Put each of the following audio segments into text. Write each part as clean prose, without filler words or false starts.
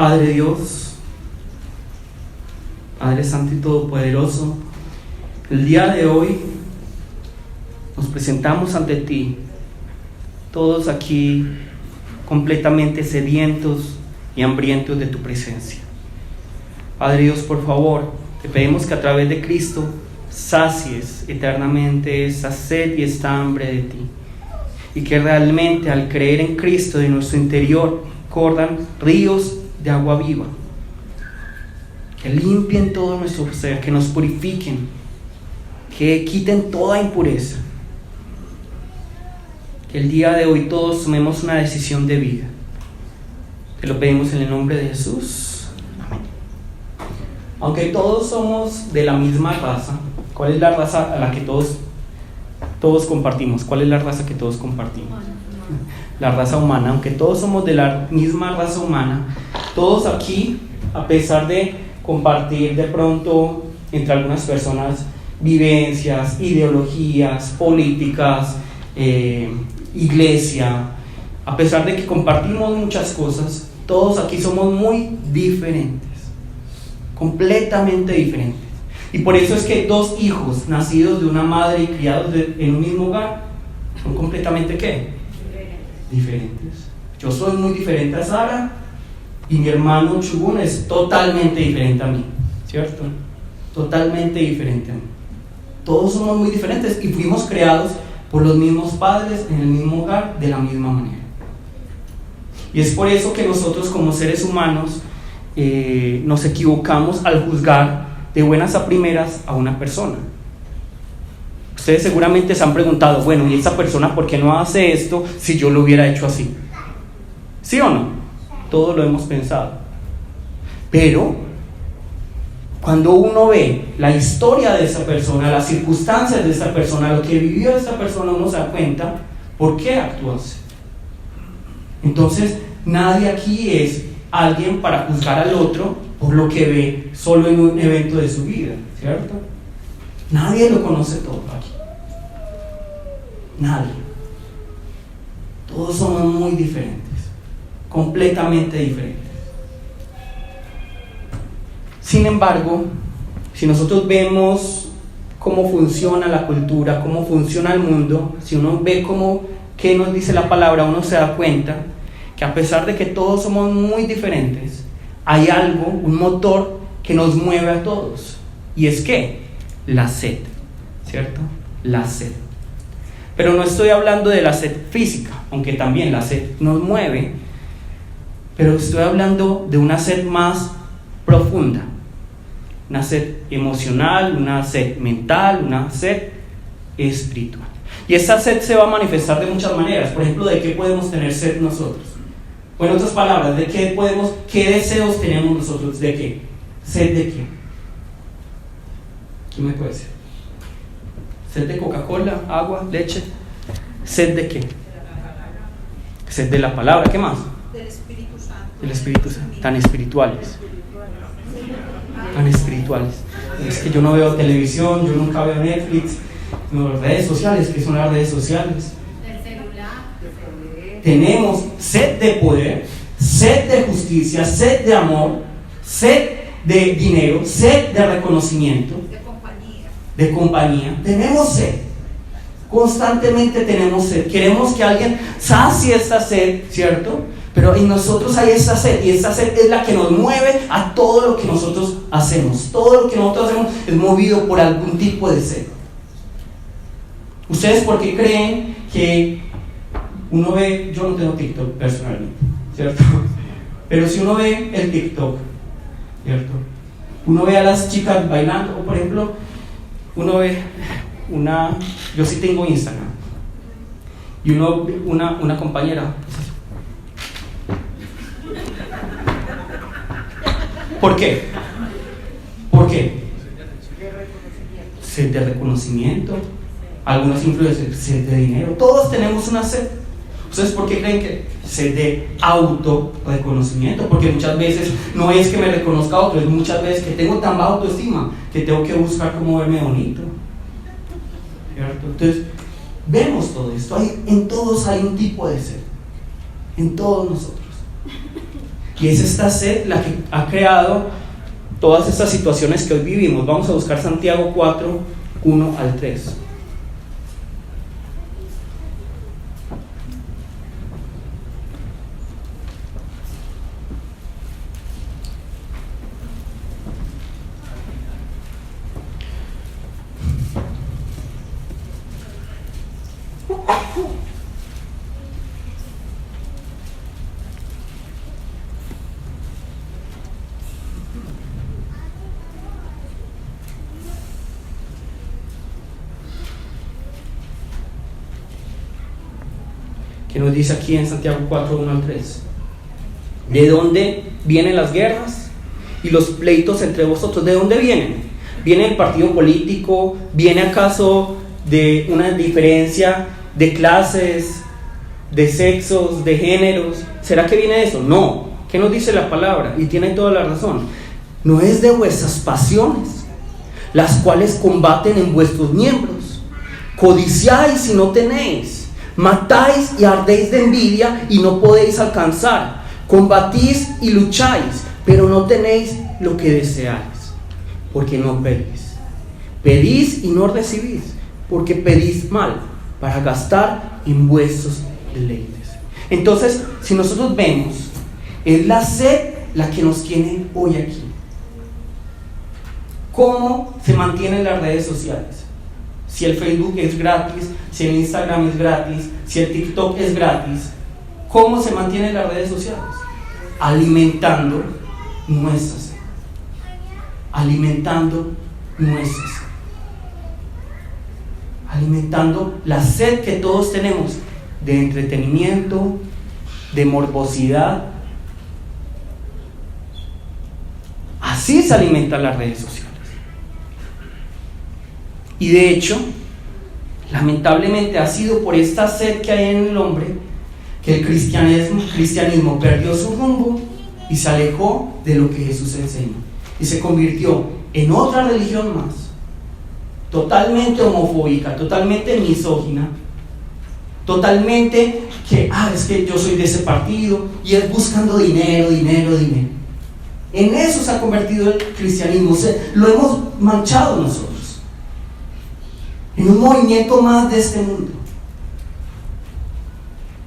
Padre Dios, Padre Santo y Todopoderoso, el día de hoy nos presentamos ante ti, todos aquí completamente sedientos y hambrientos de tu presencia. Padre Dios, por favor, te pedimos que a través de Cristo sacies eternamente esa sed y esta hambre de ti, y que realmente al creer en Cristo de nuestro interior corran ríos de agua viva, que limpien todo nuestro ser, que nos purifiquen, que quiten toda impureza. Que el día de hoy todos tomemos una decisión de vida. Te lo pedimos en el nombre de Jesús. Amén. Aunque todos somos de la misma raza, ¿cuál es la raza a la que todos compartimos? ¿Cuál es la raza que todos compartimos? La raza humana. Aunque todos somos de la misma raza humana, todos aquí, a pesar de compartir de pronto entre algunas personas vivencias, ideologías, políticas, iglesia, a pesar de que compartimos muchas cosas, todos aquí somos muy diferentes, completamente diferentes. Y por eso es que dos hijos nacidos de una madre y criados en un mismo hogar son completamente ¿qué? Diferentes. Yo soy muy diferente a Sara y mi hermano Chugun es totalmente diferente a mí, ¿cierto? Totalmente diferente a mí. Todos somos muy diferentes y fuimos creados por los mismos padres en el mismo hogar de la misma manera. Y es por eso que nosotros como seres humanos nos equivocamos al juzgar de buenas a primeras a una persona. Ustedes seguramente se han preguntado, bueno, ¿y esa persona por qué no hace esto si yo lo hubiera hecho así? ¿Sí o no? Todos lo hemos pensado. Pero cuando uno ve la historia de esa persona, las circunstancias de esa persona, lo que vivió esa persona, uno se da cuenta por qué actuó así. Entonces, nadie aquí es alguien para juzgar al otro por lo que ve solo en un evento de su vida, ¿cierto? Nadie lo conoce todo aquí. Nadie. Todos somos muy diferentes, completamente diferentes. Sin embargo, si nosotros vemos cómo funciona la cultura, cómo funciona el mundo, si uno ve qué nos dice la palabra, uno se da cuenta que a pesar de que todos somos muy diferentes, hay algo, un motor que nos mueve a todos. ¿Y es qué? La sed, ¿cierto? La sed. Pero no estoy hablando de la sed física, aunque también la sed nos mueve, pero estoy hablando de una sed más profunda. Una sed emocional, una sed mental, una sed espiritual. Y esa sed se va a manifestar de muchas maneras. Por ejemplo, ¿de qué podemos tener sed nosotros? O en otras palabras, ¿qué deseos tenemos nosotros? ¿De qué? ¿Sed de qué? ¿Qué me puede decir? ¿Sed de Coca-Cola, agua, leche? ¿Sed de qué? Sed de la palabra, ¿qué más? Del Espíritu Santo. Del Espíritu Santo, tan espirituales. Tan espirituales. Es que yo no veo televisión, yo nunca veo Netflix, no, redes sociales, ¿qué son las redes sociales? Del celular. Tenemos sed de poder, sed de justicia, sed de amor, sed de dinero, sed de reconocimiento, de compañía. Tenemos sed, constantemente tenemos sed. Queremos que alguien sacie esta sed, ¿cierto? Pero en nosotros hay esa sed, y esa sed es la que nos mueve a todo lo que nosotros hacemos. Todo lo que nosotros hacemos es movido por algún tipo de sed. ¿Ustedes por qué creen que uno ve? Yo no tengo TikTok personalmente, ¿cierto? Pero si uno ve el TikTok, ¿cierto? Uno ve a las chicas bailando, o por ejemplo, uno ve yo sí tengo Instagram, y uno ve una compañera. ¿Por qué? ¿Por qué? Sed de reconocimiento. Algunos influencers, sed de dinero. Todos tenemos una sed. ¿Ustedes por qué creen que sed de autorreconocimiento? Porque muchas veces no es que me reconozca a otro, es muchas veces que tengo tan baja autoestima que tengo que buscar cómo verme bonito, ¿cierto? Entonces, vemos todo esto. En todos hay un tipo de sed. En todos nosotros. Y es esta sed la que ha creado todas estas situaciones que hoy vivimos. Vamos a buscar Santiago 4, 1 al 3. Que nos dice aquí en Santiago 4, 1 al 3. ¿De dónde vienen las guerras y los pleitos entre vosotros? ¿De dónde vienen? ¿Viene el partido político? ¿Viene acaso de una diferencia de clases, de sexos, de géneros? ¿Será que viene de eso? No. ¿Qué nos dice la palabra? Y tiene toda la razón. No es de vuestras pasiones, las cuales combaten en vuestros miembros. Codiciáis y no tenéis. Matáis y ardéis de envidia y no podéis alcanzar. Combatís y lucháis, pero no tenéis lo que deseáis, porque no pedís. Pedís y no recibís, porque pedís mal, para gastar en vuestros deleites. Entonces, si nosotros vemos, es la sed la que nos tiene hoy aquí. ¿Cómo se mantienen las redes sociales? Si el Facebook es gratis, si el Instagram es gratis, si el TikTok es gratis, ¿cómo se mantienen las redes sociales? Alimentando nuestra sed. Alimentando nuestra sed. Alimentando la sed que todos tenemos de entretenimiento, de morbosidad. Así se alimentan las redes sociales. Y de hecho, lamentablemente ha sido por esta sed que hay en el hombre que el cristianismo perdió su rumbo y se alejó de lo que Jesús enseñó. Y se convirtió en otra religión más, totalmente homofóbica, totalmente misógina, totalmente que, es que yo soy de ese partido, y es buscando dinero. En eso se ha convertido el cristianismo, lo hemos manchado nosotros. En un movimiento más de este mundo.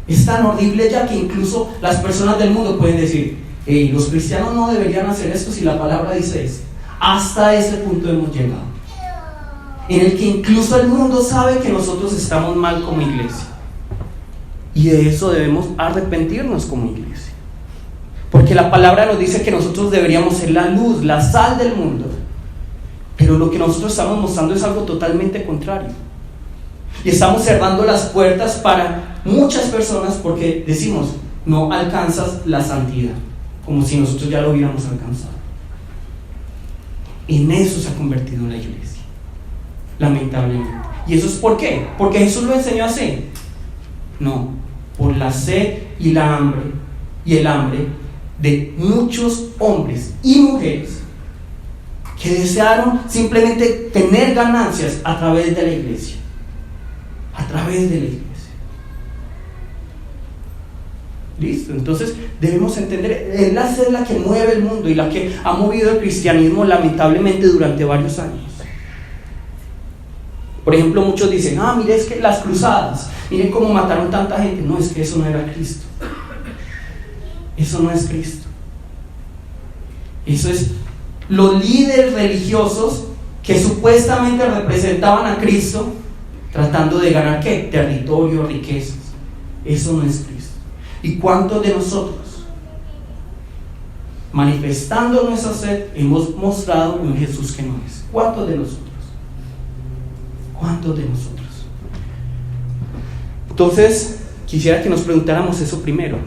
Es tan horrible ya que incluso las personas del mundo pueden decir: los cristianos no deberían hacer esto si la palabra dice esto. Hasta ese punto hemos llegado, en el que incluso el mundo sabe que nosotros estamos mal como iglesia, y de eso debemos arrepentirnos como iglesia, porque la palabra nos dice que nosotros deberíamos ser la luz, la sal del mundo. Pero lo que nosotros estamos mostrando es algo totalmente contrario. Y estamos cerrando las puertas para muchas personas porque decimos: no alcanzas la santidad, como si nosotros ya lo hubiéramos alcanzado. En eso se ha convertido la iglesia, lamentablemente. ¿Y eso es por qué? ¿Porque Jesús lo enseñó así? No, por la sed y la hambre, y el hambre de muchos hombres y mujeres que desearon simplemente tener ganancias a través de la iglesia. A través de la iglesia. Listo, entonces debemos entender, es la sed la que mueve el mundo y la que ha movido el cristianismo lamentablemente durante varios años. Por ejemplo, muchos dicen: mire, es que las cruzadas, miren cómo mataron tanta gente. No, es que eso no era Cristo. Eso no es Cristo. Eso es los líderes religiosos que supuestamente representaban a Cristo, tratando de ganar ¿qué? Territorio, riquezas. Eso no es Cristo. ¿Y cuántos de nosotros, manifestando nuestra sed, hemos mostrado un Jesús que no es? ¿Cuántos de nosotros? ¿Cuántos de nosotros? Entonces, quisiera que nos preguntáramos eso primero,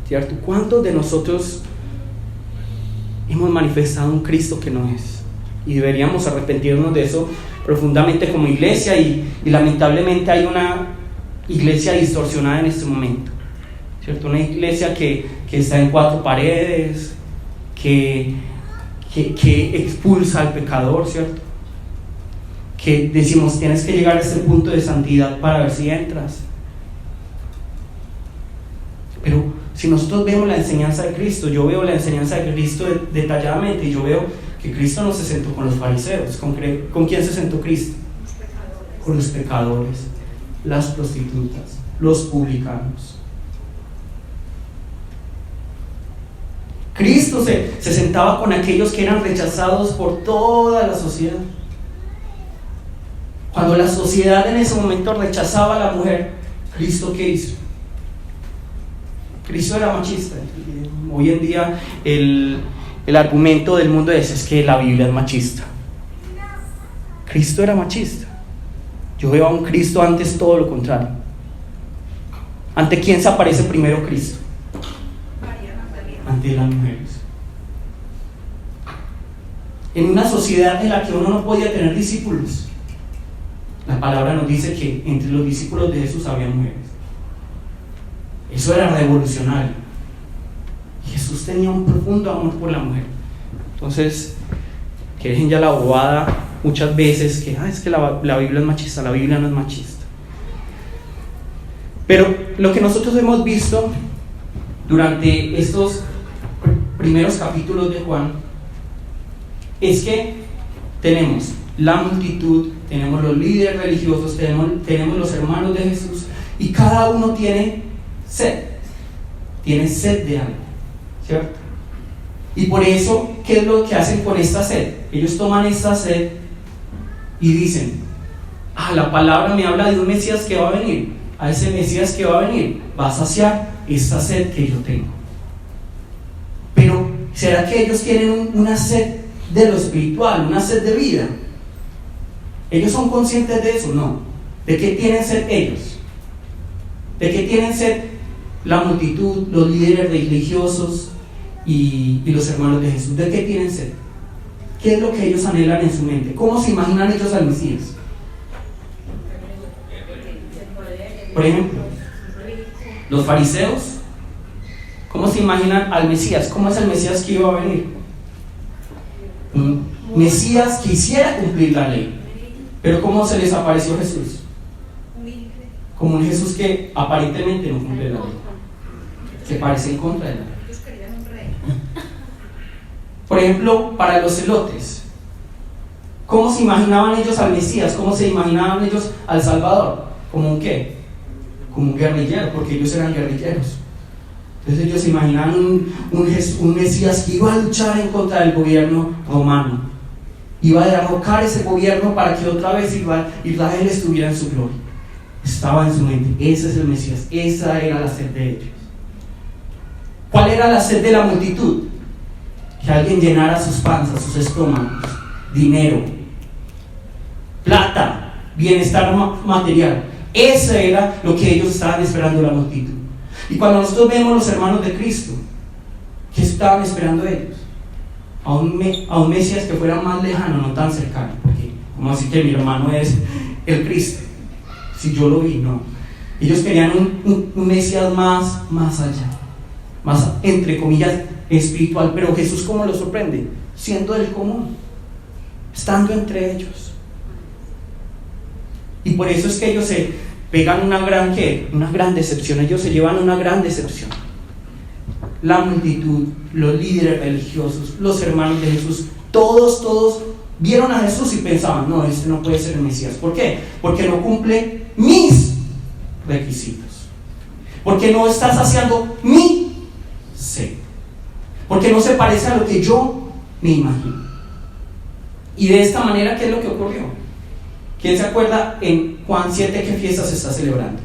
¿cierto? ¿Cuántos de nosotros hemos manifestado un Cristo que no es? Y deberíamos arrepentirnos de eso profundamente como iglesia, y lamentablemente hay una iglesia distorsionada en este momento, ¿cierto? Una iglesia que está en cuatro paredes, que expulsa al pecador, ¿cierto? Que decimos: tienes que llegar a este punto de santidad para ver si entras. Pero Si nosotros vemos la enseñanza de Cristo, yo veo la enseñanza de Cristo detalladamente, y yo veo que Cristo no se sentó con los fariseos. ¿Con quién se sentó Cristo? Los pecadores. Con los pecadores, las prostitutas, los publicanos. Cristo se sentaba con aquellos que eran rechazados por toda la sociedad. Cuando la sociedad en ese momento rechazaba a la mujer, ¿Cristo qué hizo? Cristo era machista. Hoy en día el argumento del mundo es que la Biblia es machista. Cristo era machista. Yo veo a un Cristo antes todo lo contrario. ¿Ante quién se aparece primero Cristo? María Magdalena. Ante las mujeres. En una sociedad en la que uno no podía tener discípulos, la palabra nos dice que entre los discípulos de Jesús había mujeres. Eso era revolucionario. Jesús tenía un profundo amor por la mujer. Entonces, que dejen ya la bobada muchas veces que es que la Biblia es machista. La Biblia no es machista. Pero lo que nosotros hemos visto durante estos primeros capítulos de Juan es que tenemos la multitud, tenemos los líderes religiosos, tenemos los hermanos de Jesús, y cada uno tiene sed de algo, ¿cierto? Y por eso, ¿qué es lo que hacen con esta sed? Ellos toman esta sed y dicen: la palabra me habla de un Mesías que va a venir. A ese Mesías que va a venir va a saciar esta sed que yo tengo. Pero ¿será que ellos tienen una sed de lo espiritual, una sed de vida? ¿Ellos son conscientes de eso? No. ¿De qué tienen sed ellos? ¿De qué tienen sed la multitud, los líderes religiosos y los hermanos de Jesús? ¿De qué tienen sed? ¿Qué es lo que ellos anhelan en su mente? ¿Cómo se imaginan ellos al Mesías? Por ejemplo, los fariseos, ¿cómo se imaginan al Mesías? ¿Cómo es el Mesías que iba a venir? Un Mesías que hiciera cumplir la ley. Pero ¿cómo se les apareció Jesús? Como un Jesús que aparentemente no cumple la ley, que parece en contra de la ley. Ellos querían un rey. Por ejemplo, para los celotes, ¿cómo se imaginaban ellos al Mesías? ¿Cómo se imaginaban ellos al Salvador? ¿Como un qué? Como un guerrillero, porque ellos eran guerrilleros. Entonces ellos se imaginaban un Mesías que iba a luchar en contra del gobierno romano, iba a derrocar ese gobierno para que otra vez Israel estuviera en su gloria. Estaba en su mente: ese es el Mesías. Esa era la sed de ellos. ¿Cuál era la sed de la multitud? Que alguien llenara sus panzas, sus estómagos, dinero, plata, bienestar material. Eso era lo que ellos estaban esperando, la multitud. Y cuando nosotros vemos los hermanos de Cristo, ¿qué estaban esperando ellos? A un Mesías que fuera más lejano, no tan cercano. Porque, ¿cómo así que mi hermano es el Cristo? Si yo lo vi, no. Ellos querían un Mesías más allá, más, entre comillas, espiritual. Pero Jesús, ¿cómo lo sorprende? Siendo del común, estando entre ellos. Y por eso es que ellos se pegan una gran decepción. Ellos se llevan una gran decepción. La multitud, los líderes religiosos, los hermanos de Jesús, todos vieron a Jesús y pensaban: no, este no puede ser el Mesías. ¿Por qué? Porque no cumple mis requisitos, porque no está saciando mi sed, porque no se parece a lo que yo me imagino. Y de esta manera, ¿qué es lo que ocurrió? ¿Quién se acuerda en Juan 7 qué fiesta se está celebrando?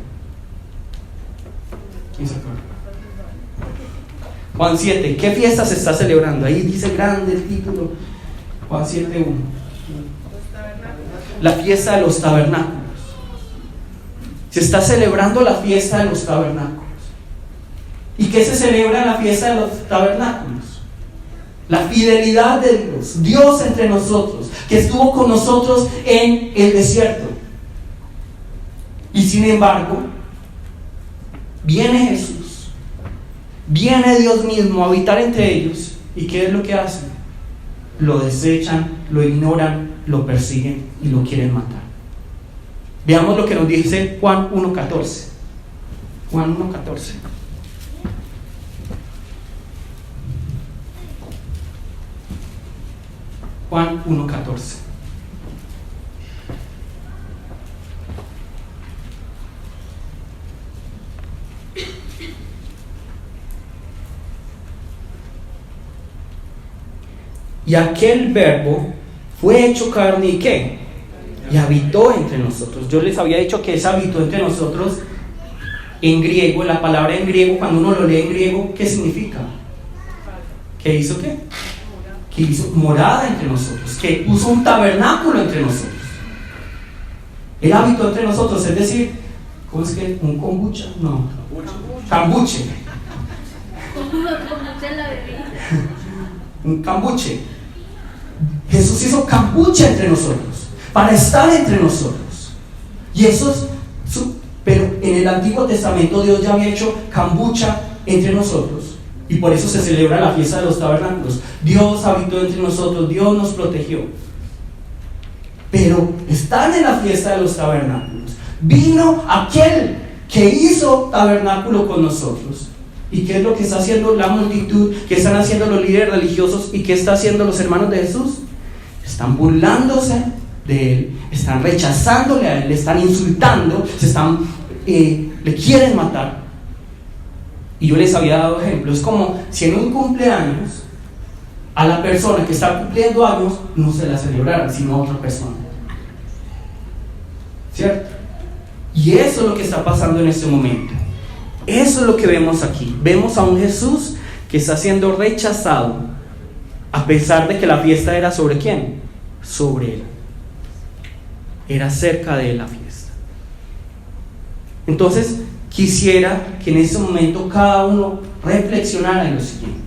¿Quién se acuerda? Juan 7, ¿qué fiesta se está celebrando? Ahí dice grande el título, Juan 7:1. La fiesta de los tabernáculos. Se está celebrando la fiesta de los tabernáculos. ¿Y qué se celebra en la fiesta de los tabernáculos? La fidelidad de Dios entre nosotros, que estuvo con nosotros en el desierto. Y sin embargo, viene Jesús, viene Dios mismo a habitar entre ellos. ¿Y qué es lo que hacen? Lo desechan, lo ignoran, lo persiguen y lo quieren matar. Veamos lo que nos dice Juan 1:14. Juan 1:14. Juan 1:14. Y aquel verbo fue hecho carne y ¿qué? Y habitó entre nosotros. Yo les había dicho que ese habitó entre nosotros en griego. La palabra en griego, cuando uno lo lee en griego, ¿qué significa? ¿Qué hizo qué? Que hizo morada entre nosotros, que puso un tabernáculo entre nosotros. Él habitó entre nosotros, es decir, ¿cómo es que? ¿Un kombucha? No. Cambuche. Un cambuche. Jesús hizo cambuche entre nosotros, para estar entre nosotros. Y eso es pero en el Antiguo Testamento Dios ya había hecho cambucha entre nosotros. Y por eso se celebra la fiesta de los tabernáculos. Dios habitó entre nosotros, Dios nos protegió. Pero están en la fiesta de los tabernáculos. Vino aquel que hizo tabernáculo con nosotros. ¿Y qué es lo que está haciendo la multitud? ¿Qué están haciendo los líderes religiosos? ¿Y qué están haciendo los hermanos de Jesús? Están burlándose de Él, están rechazándole a Él, le están insultando, le quieren matar. Y yo les había dado ejemplos. Es como si en un cumpleaños a la persona que está cumpliendo años no se la celebrara, sino a otra persona. ¿Cierto? Y eso es lo que está pasando en este momento. Eso es lo que vemos aquí. Vemos a un Jesús que está siendo rechazado, a pesar de que la fiesta era ¿sobre quién? Sobre Él. Era cerca de Él la fiesta. Entonces, quisiera que en este momento cada uno reflexionara en lo siguiente.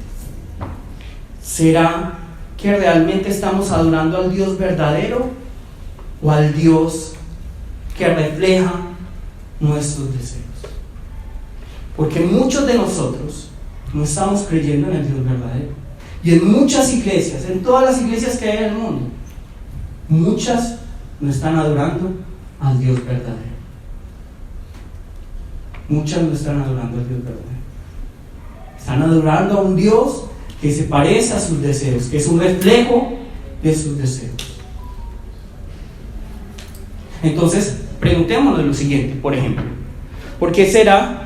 ¿Será que realmente estamos adorando al Dios verdadero o al Dios que refleja nuestros deseos? Porque muchos de nosotros no estamos creyendo en el Dios verdadero. Y en muchas iglesias, en todas las iglesias que hay en el mundo, muchas no están adorando al Dios verdadero. Muchas no están adorando al Dios verdadero. Están adorando a un Dios que se parece a sus deseos, que es un reflejo de sus deseos. Entonces, preguntémonos lo siguiente, por ejemplo: ¿por qué será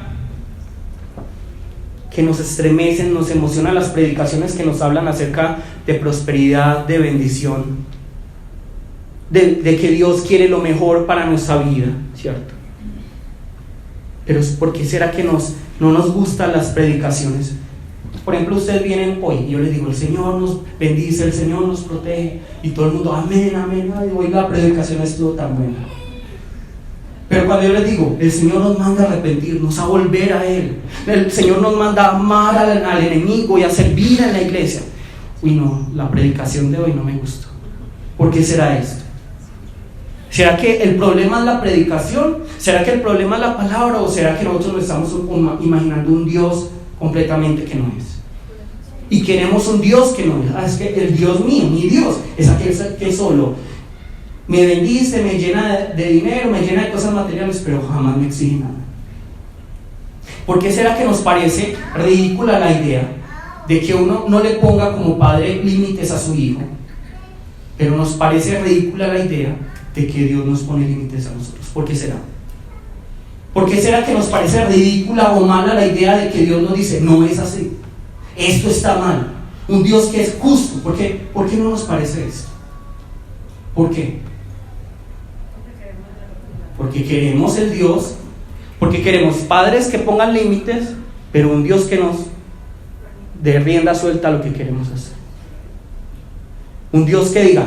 que nos estremecen, nos emocionan las predicaciones que nos hablan acerca de prosperidad, de bendición, de que Dios quiere lo mejor para nuestra vida, ¿cierto? Pero ¿por qué será que no nos gustan las predicaciones? Por ejemplo, ustedes vienen hoy y yo les digo: el Señor nos bendice, el Señor nos protege, y todo el mundo amén, amén. Ay, hoy la predicación estuvo tan buena. Pero cuando yo les digo: el Señor nos manda a arrepentirnos, a volver a Él, el Señor nos manda a amar al enemigo y a servir en la iglesia, uy, no, la predicación de hoy no me gustó. ¿Por qué será esto? ¿Será que el problema es la predicación? ¿Será que el problema es la palabra? ¿O será que nosotros nos estamos imaginando un Dios completamente que no es? Y queremos un Dios que no es. Es que el Dios mío, mi Dios, es aquel que solo me bendice, me llena de dinero, me llena de cosas materiales, pero jamás me exige nada. ¿Por qué será que nos parece ridícula la idea de que uno no le ponga como padre límites a su hijo? Pero nos parece ridícula la idea de que Dios nos pone límites a nosotros. ¿Por qué será? ¿Por qué será que nos parece ridícula o mala la idea de que Dios nos dice: no es así, esto está mal? Un Dios que es justo. ¿Por qué no nos parece esto? ¿Por qué? Porque queremos el Dios, porque queremos padres que pongan límites, pero un Dios que nos dé rienda suelta a lo que queremos hacer. Un Dios que diga: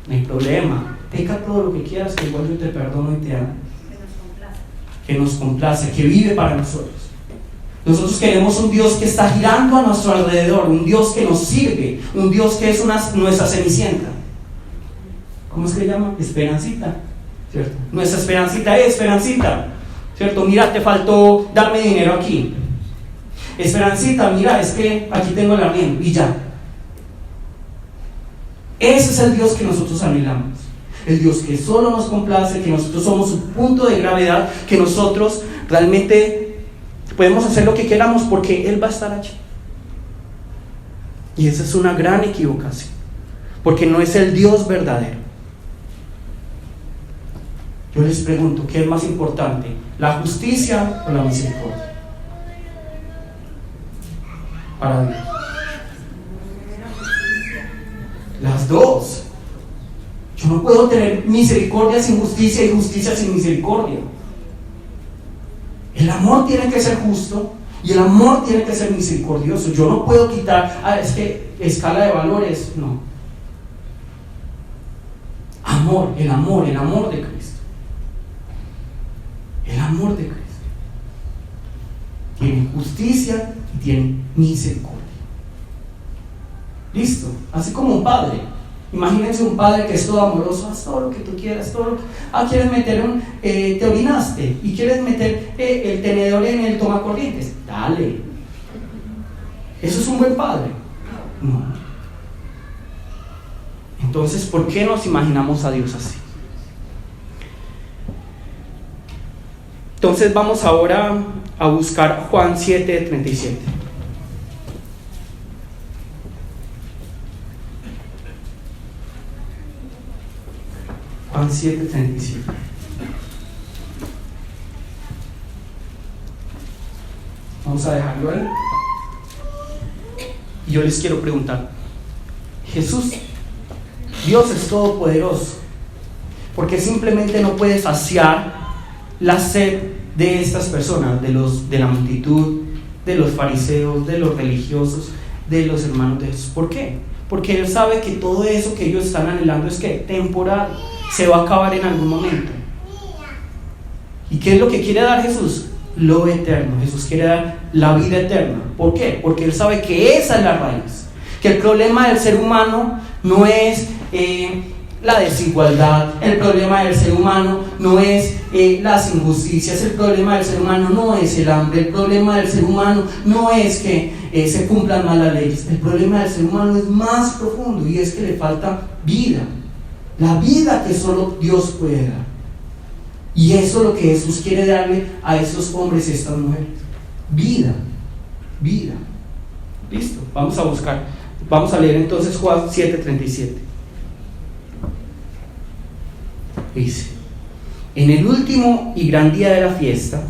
no hay problema, peca todo lo que quieras, que igual yo te perdono y te amo. Que nos complace, que vive para nosotros. Nosotros queremos un Dios que está girando a nuestro alrededor, un Dios que nos sirve, un Dios que es nuestra cenicienta. ¿Cómo es que se llama? Esperancita, ¿cierto? Nuestra Esperancita es Esperancita, ¿cierto? Mira, te faltó darme dinero aquí. Esperancita, mira, es que aquí tengo el arriendo, y ya. Ese es el Dios que nosotros anhelamos. El Dios que solo nos complace, que nosotros somos su punto de gravedad, que nosotros realmente podemos hacer lo que queramos porque Él va a estar allí. Y esa es una gran equivocación, porque no es el Dios verdadero. Yo les pregunto, ¿qué es más importante? ¿La justicia o la misericordia? Para Dios. Las dos. Yo no puedo tener misericordia sin justicia y justicia sin misericordia. El amor tiene que ser justo y el amor tiene que ser misericordioso. Yo no puedo quitar, es que escala de valores, no. Amor de Cristo. El amor de Cristo. Tiene justicia y tiene misericordia. Listo, así como un padre. Imagínense un padre que es todo amoroso, haz todo lo que tú quieras, todo lo que... quieres meter te orinaste y quieres meter el tenedor en el tomacorrientes, dale. ¿Eso es un buen padre? No. Entonces, ¿por qué nos imaginamos a Dios así? Entonces vamos ahora a buscar Juan 7:37. Juan 7:37. Vamos a dejarlo ahí. Y yo les quiero preguntar, Jesús, Dios es todopoderoso, porque simplemente no puede saciar la sed de estas personas, de la multitud, de los fariseos, de los religiosos, de los hermanos de Jesús. ¿Por qué? Porque Él sabe que todo eso que ellos están anhelando es que temporal, se va a acabar en algún momento. ¿Y qué es lo que quiere dar Jesús? Lo eterno. Jesús quiere dar la vida eterna. ¿Por qué? Porque Él sabe que esa es la raíz, que el problema del ser humano no es la desigualdad, el problema del ser humano no es las injusticias, el problema del ser humano no es el hambre, el problema del ser humano no es que se cumplan mal las leyes. El problema del ser humano es más profundo y es que le falta vida, la vida que solo Dios puede dar. Y eso es lo que Jesús quiere darle a esos hombres y a estas mujeres: vida. Listo, vamos a leer entonces Juan 7:37. Dice: en el último y gran día de la fiesta,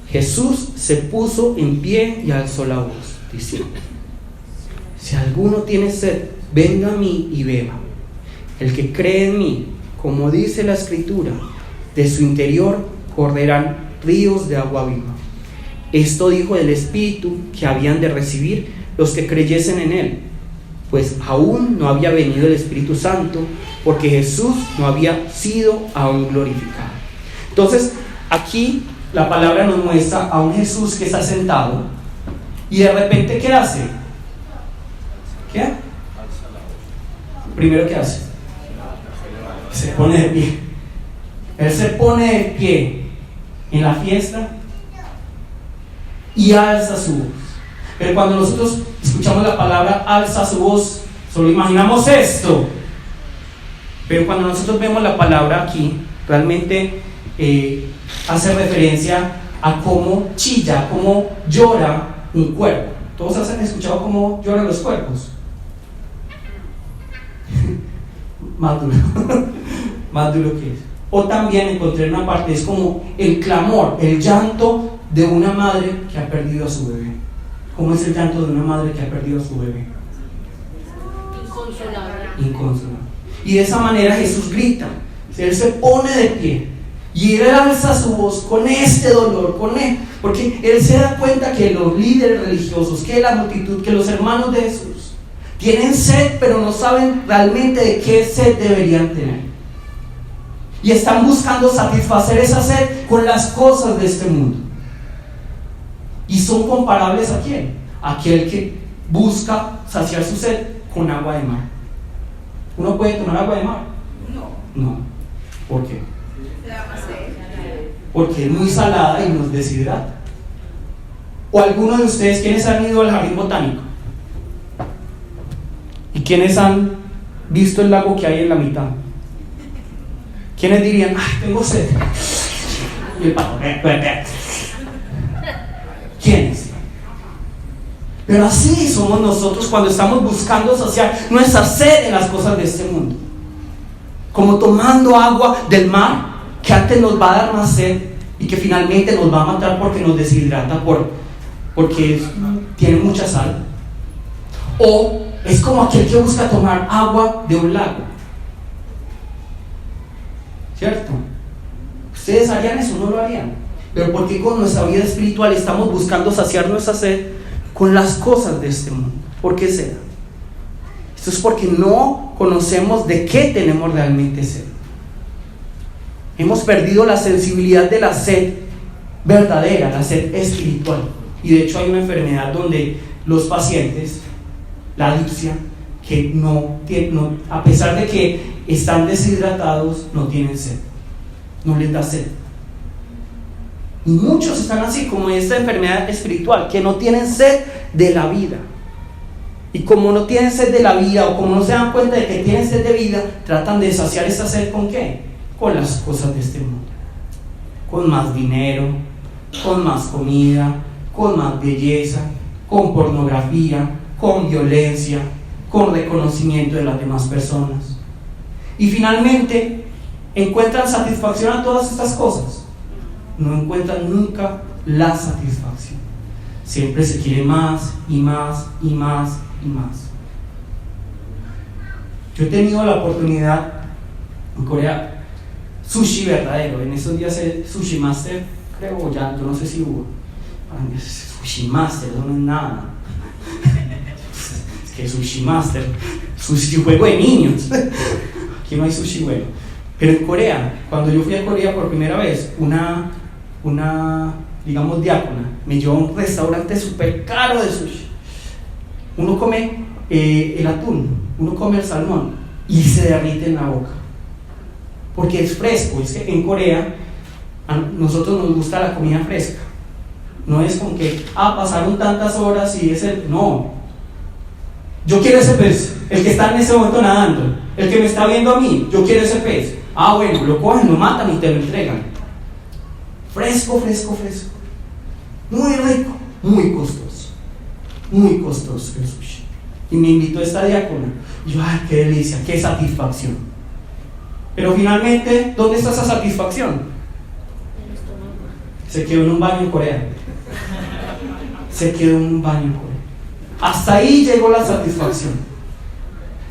Jesús se puso en pie y alzó la voz, diciendo: si alguno tiene sed, venga a mí y beba. El que cree en mí, como dice la Escritura, de su interior correrán ríos de agua viva. Esto dijo el Espíritu que habían de recibir los que creyesen en Él, pues aún no había venido el Espíritu Santo, porque Jesús no había sido aún glorificado. Entonces, aquí la palabra nos muestra a un Jesús que está sentado y de repente, ¿qué hace? ¿Qué? Primero, ¿qué hace? Se pone de pie. Él se pone de pie en la fiesta y alza su voz. Pero cuando nosotros escuchamos la palabra alza su voz, solo imaginamos esto. Pero cuando nosotros vemos la palabra aquí, realmente hace referencia a cómo chilla, cómo llora un cuerpo. ¿Todos han escuchado cómo lloran los cuerpos? Más duro. Más duro que es. O también encontré una parte, es como el clamor, el llanto de una madre que ha perdido a su bebé. ¿Cómo es el llanto de una madre que ha perdido a su bebé? Inconsolable. Y de esa manera Jesús grita. Él se pone de pie y Él alza su voz con este dolor, porque Él se da cuenta que los líderes religiosos, que la multitud, que los hermanos de Jesús tienen sed, pero no saben realmente de qué sed deberían tener. Y están buscando satisfacer esa sed con las cosas de este mundo. ¿Y son comparables a quién? Aquel que busca saciar su sed con agua de mar. ¿Uno puede tomar agua de mar? No. ¿Por qué? Porque es muy salada y nos deshidrata. ¿O alguno de ustedes, quienes han ido al jardín botánico? ¿Y quiénes han visto el lago que hay en la mitad? ¿Quiénes dirían, ay, tengo sed? Y el pato, ¿quiénes? Pero así somos nosotros cuando estamos buscando saciar nuestra sed en las cosas de este mundo. Como tomando agua del mar, que antes nos va a dar más sed y que finalmente nos va a matar porque nos deshidrata, porque tiene mucha sal. O es como aquel que busca tomar agua de un lago. ¿Cierto? ¿Ustedes harían eso? ¿No lo harían? Pero ¿por qué con nuestra vida espiritual estamos buscando saciar nuestra sed con las cosas de este mundo? ¿Por qué será? Esto es porque no conocemos de qué tenemos realmente sed. Hemos perdido la sensibilidad de la sed verdadera, la sed espiritual. Y de hecho hay una enfermedad donde los pacientes, la adicción, que a pesar de que están deshidratados, no tienen sed, no les da sed. Y muchos están así, como esta enfermedad espiritual, que no tienen sed de la vida. Y como no tienen sed de la vida, o como no se dan cuenta de que tienen sed de vida, tratan de saciar esa sed ¿con qué? Con las cosas de este mundo. Con más dinero, con más comida, con más belleza, con pornografía, con violencia, con reconocimiento de las demás personas. Y finalmente, ¿encuentran satisfacción a todas estas cosas? No encuentran nunca la satisfacción. Siempre se quiere más y más y más y más. Yo he tenido la oportunidad en Corea, sushi verdadero. En esos días el Sushi Master, creo, ya, yo no sé si hubo. Sushi Master, eso no es nada. Es que Sushi Master, sushi juego de niños. Aquí no hay sushi bueno. Pero en Corea, cuando yo fui a Corea por primera vez, una digamos diácona me llevó a un restaurante súper caro de sushi. Uno come el atún, uno come el salmón y se derrite en la boca porque es fresco. Es que en Corea a nosotros nos gusta la comida fresca. No es con que pasaron tantas horas y no, yo quiero ese pez, el que está en ese momento nadando, el que me está viendo a mí, yo quiero ese pez. Bueno, lo cogen, lo matan y te lo entregan. Fresco, fresco, fresco. Muy rico, muy costoso. Muy costoso el sushi. Y me invitó esta diácona. Y yo, qué delicia, qué satisfacción. Pero finalmente, ¿dónde está esa satisfacción? Se quedó en un baño en Corea. Se quedó en un baño en Corea. Hasta ahí llegó la satisfacción.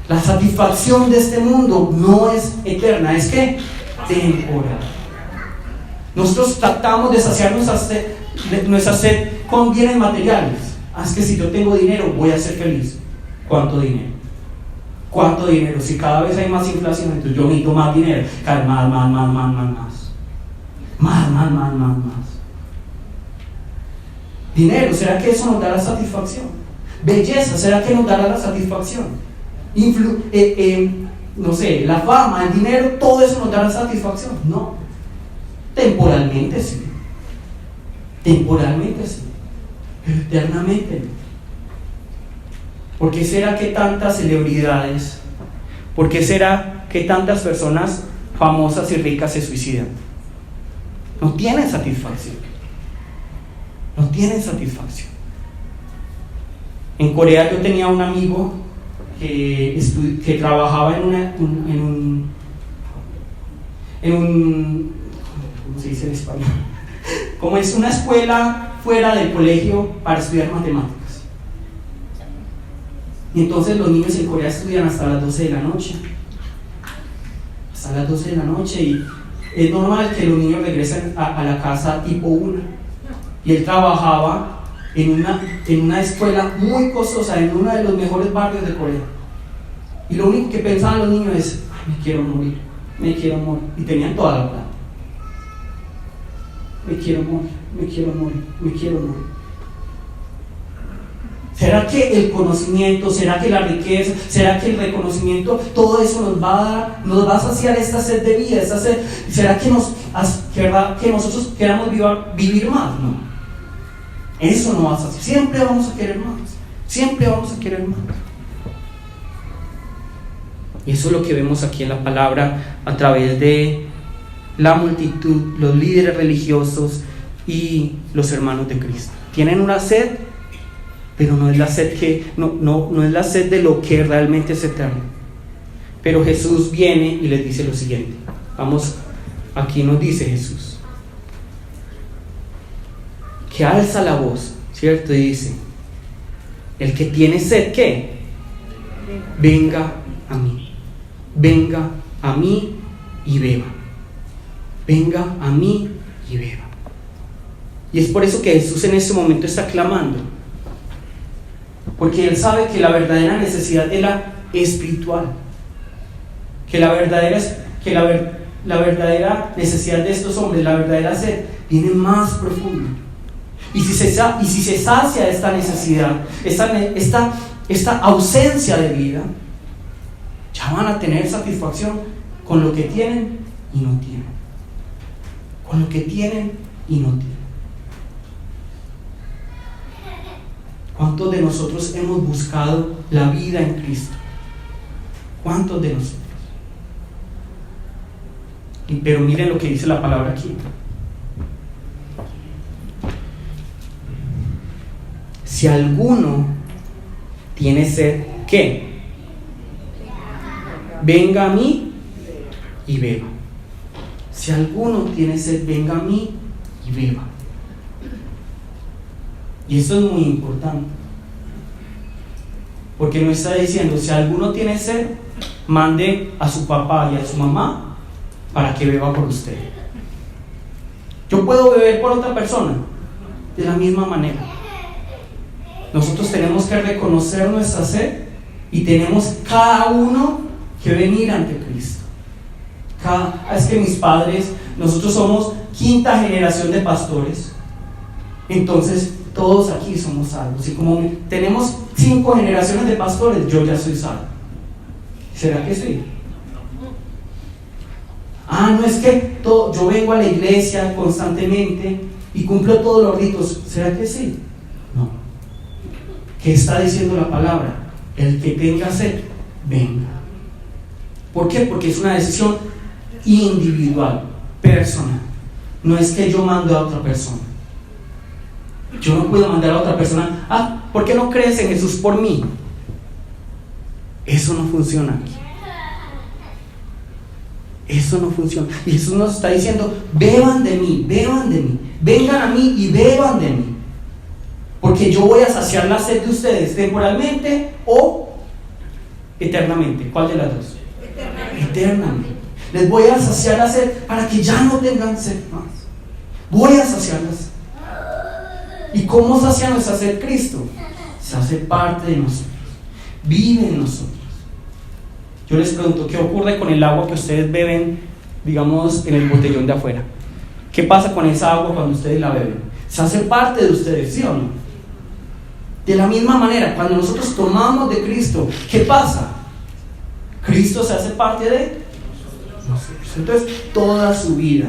La satisfacción de este mundo no es eterna, es que temporal. Nosotros tratamos de saciar nuestra sed con bienes materiales. Es que si yo tengo dinero voy a ser feliz. ¿Cuánto dinero? ¿Cuánto dinero? Si cada vez hay más inflación, entonces yo necesito más dinero. Cada vez más. Dinero, ¿será que eso nos dará satisfacción? Belleza, ¿será que nos dará la satisfacción? No sé, la fama, el dinero, todo eso nos dará satisfacción. No. Temporalmente sí, pero eternamente no. ¿Por qué será que tantas celebridades, por qué será que tantas personas famosas y ricas se suicidan? No tienen satisfacción. En Corea yo tenía un amigo que trabajaba en un ¿cómo se dice en español? Como es una escuela fuera del colegio para estudiar matemáticas. Y entonces los niños en Corea estudian hasta las 12 de la noche. Y es normal que los niños regresen a la casa tipo 1. Y él trabajaba en una escuela muy costosa, en uno de los mejores barrios de Corea. Y lo único que pensaban los niños es: me quiero morir. Y tenían toda la plata. Me quiero morir. ¿Será que el conocimiento, será que la riqueza, será que el reconocimiento, todo eso nos va a saciar esta sed de vida, esta sed? ¿Será que nosotros queramos vivir más? No. Eso no va a saciar. Siempre vamos a querer más. Y eso es lo que vemos aquí en la palabra a través de la multitud, los líderes religiosos y los hermanos de Cristo. Tienen una sed pero no es la sed no es la sed de lo que realmente es eterno. Pero Jesús viene y les dice lo siguiente. Vamos, aquí nos dice Jesús, que alza la voz, ¿cierto? Y dice: el que tiene sed, ¿qué? Venga a mí. Venga a mí y beba. Venga a mí y beba. Y es por eso que Jesús en este momento está clamando, porque Él sabe que la verdadera necesidad es la espiritual, que la verdadera necesidad de estos hombres, la verdadera sed, viene más profunda. Y si se sacia esta necesidad, esta ausencia de vida, ya van a tener satisfacción con lo que tienen y no tienen. Con lo que tienen y no tienen. ¿Cuántos de nosotros hemos buscado la vida en Cristo? ¿Cuántos de nosotros? Pero miren lo que dice la palabra aquí. Si alguno tiene sed, ¿qué? Venga a mí y beba. Si alguno tiene sed, venga a mí y beba. Y eso es muy importante, porque no está diciendo: si alguno tiene sed, mande a su papá y a su mamá para que beba por usted. Yo puedo beber por otra persona de la misma manera. Nosotros tenemos que reconocer nuestra sed y tenemos cada uno que venir ante Cristo. Es que mis padres, nosotros somos quinta generación de pastores, entonces todos aquí somos salvos. Y como tenemos 5 generaciones de pastores, yo ya soy salvo. ¿Será que sí? No es que yo vengo a la iglesia constantemente y cumplo todos los ritos. ¿Será que sí? No. ¿Qué está diciendo la palabra? El que tenga sed, venga. ¿Por qué? Porque es una decisión individual, personal. No es que yo mando a otra persona. Yo no puedo mandar a otra persona: ¿por qué no crees en Jesús por mí? Eso no funciona aquí. Eso no funciona. Y Jesús nos está diciendo: beban de mí, vengan a mí y beban de mí, porque yo voy a saciar la sed de ustedes temporalmente o eternamente. ¿Cuál de las dos? Eternamente. Les voy a saciar la sed para que ya no tengan sed más. Voy a saciar la sed. ¿Y cómo sacia nuestra sed Cristo? Se hace parte de nosotros, vive en nosotros. Yo les pregunto: ¿qué ocurre con el agua que ustedes beben, digamos, en el botellón de afuera? ¿Qué pasa con esa agua cuando ustedes la beben? Se hace parte de ustedes, ¿sí o no? De la misma manera, cuando nosotros tomamos de Cristo, ¿qué pasa? Cristo se hace parte de nosotros. Entonces, toda su vida,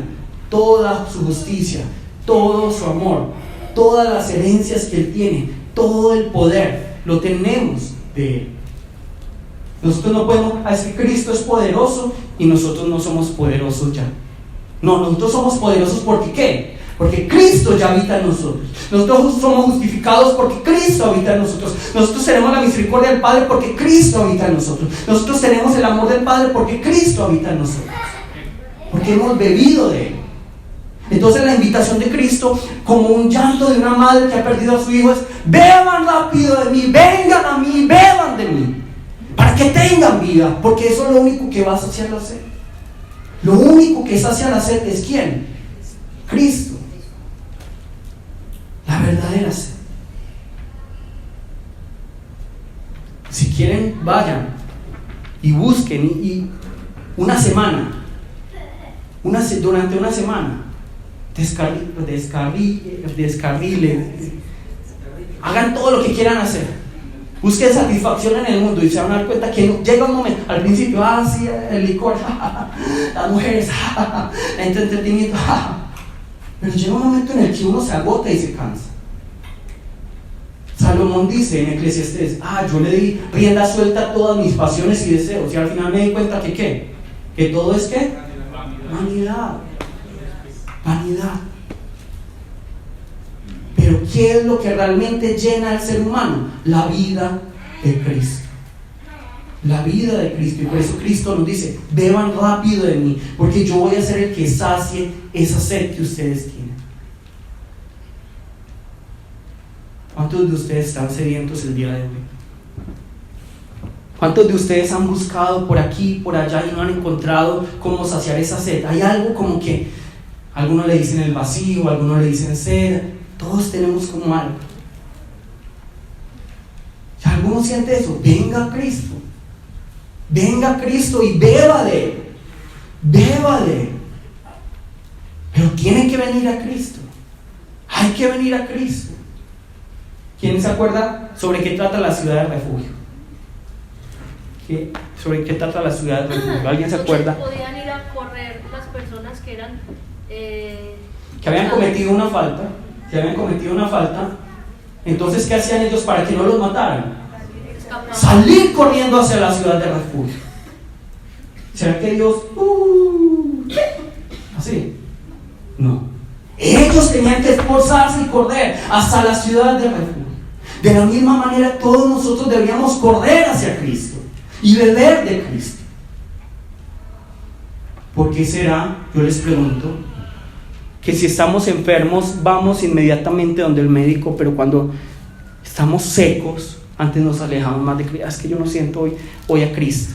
toda su justicia, todo su amor, todas las herencias que Él tiene, todo el poder, lo tenemos de Él. Nosotros no podemos: es que Cristo es poderoso y nosotros no somos poderosos ya. No, nosotros somos poderosos porque ¿qué? Porque Cristo ya habita en nosotros. Nosotros somos justificados porque Cristo habita en nosotros. Nosotros tenemos la misericordia del Padre porque Cristo habita en nosotros. Nosotros tenemos el amor del Padre porque Cristo habita en nosotros, porque hemos bebido de Él. Entonces la invitación de Cristo, como un llanto de una madre que ha perdido a su hijo, es: beban rápido de mí, vengan a mí, beban de mí, para que tengan vida, porque eso es lo único que va a saciar la sed. Lo único que sacia la sed es ¿quién? Cristo. La verdadera sed. Si quieren, vayan y busquen y durante una semana descarrilen, hagan todo lo que quieran hacer, busquen satisfacción en el mundo y se van a dar cuenta que llega un momento, al principio, sí, el licor, las mujeres, el entretenimiento, pero llega un momento en el que uno se agota y se cansa. Salomón dice en Eclesiastés: yo le di rienda suelta a todas mis pasiones y deseos, y al final me di cuenta que ¿qué? Que todo es ¿qué? Vanidad. Pero ¿qué es lo que realmente llena al ser humano? La vida de Cristo. La vida de Cristo. Y por eso Cristo nos dice: beban rápido de mí, porque yo voy a ser el que sacie esa sed que ustedes tienen. ¿Cuántos de ustedes están sedientos el día de hoy? ¿Cuántos de ustedes han buscado por aquí, por allá y no han encontrado cómo saciar esa sed? Hay algo como que algunos le dicen el vacío, algunos le dicen sed. Todos tenemos como algo. Si alguno siente eso, venga a Cristo. Venga a Cristo y beba de Él. Beba de Él. Pero tiene que venir a Cristo. Hay que venir a Cristo. ¿Quién se acuerda sobre qué trata la ciudad de refugio? ¿Sobre qué trata la ciudad de refugio? ¿Alguien se acuerda? Podían ir a correr las personas que eran que habían cometido una falta. Entonces, ¿qué hacían ellos para que no los mataran? Salir corriendo hacia la ciudad de refugio. ¿Será que Dios así? No. Ellos tenían que esforzarse y correr hasta la ciudad de refugio. De la misma manera, todos nosotros deberíamos correr hacia Cristo y beber de Cristo. ¿Por qué será, yo les pregunto, que si estamos enfermos vamos inmediatamente donde el médico, pero cuando estamos secos antes nos alejamos más de Cristo? Es que yo no siento hoy a Cristo.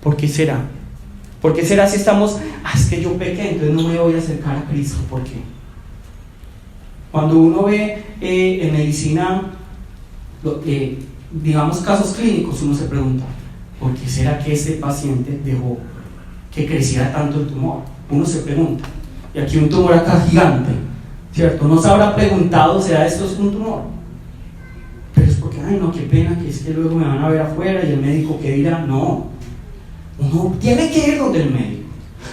¿Por qué será? ¿Por qué será si estamos, es que yo pequé, entonces no me voy a acercar a Cristo? ¿Por qué? Cuando uno ve en medicina, digamos casos clínicos, uno se pregunta: ¿por qué será que este paciente dejó que creciera tanto el tumor? Uno se pregunta. Y aquí un tumor acá gigante, ¿cierto? No se habrá preguntado: ¿será esto es un tumor? Pero es porque, ay no, qué pena, que es que luego me van a ver afuera y el médico ¿qué dirá? No, uno tiene que ir donde el médico.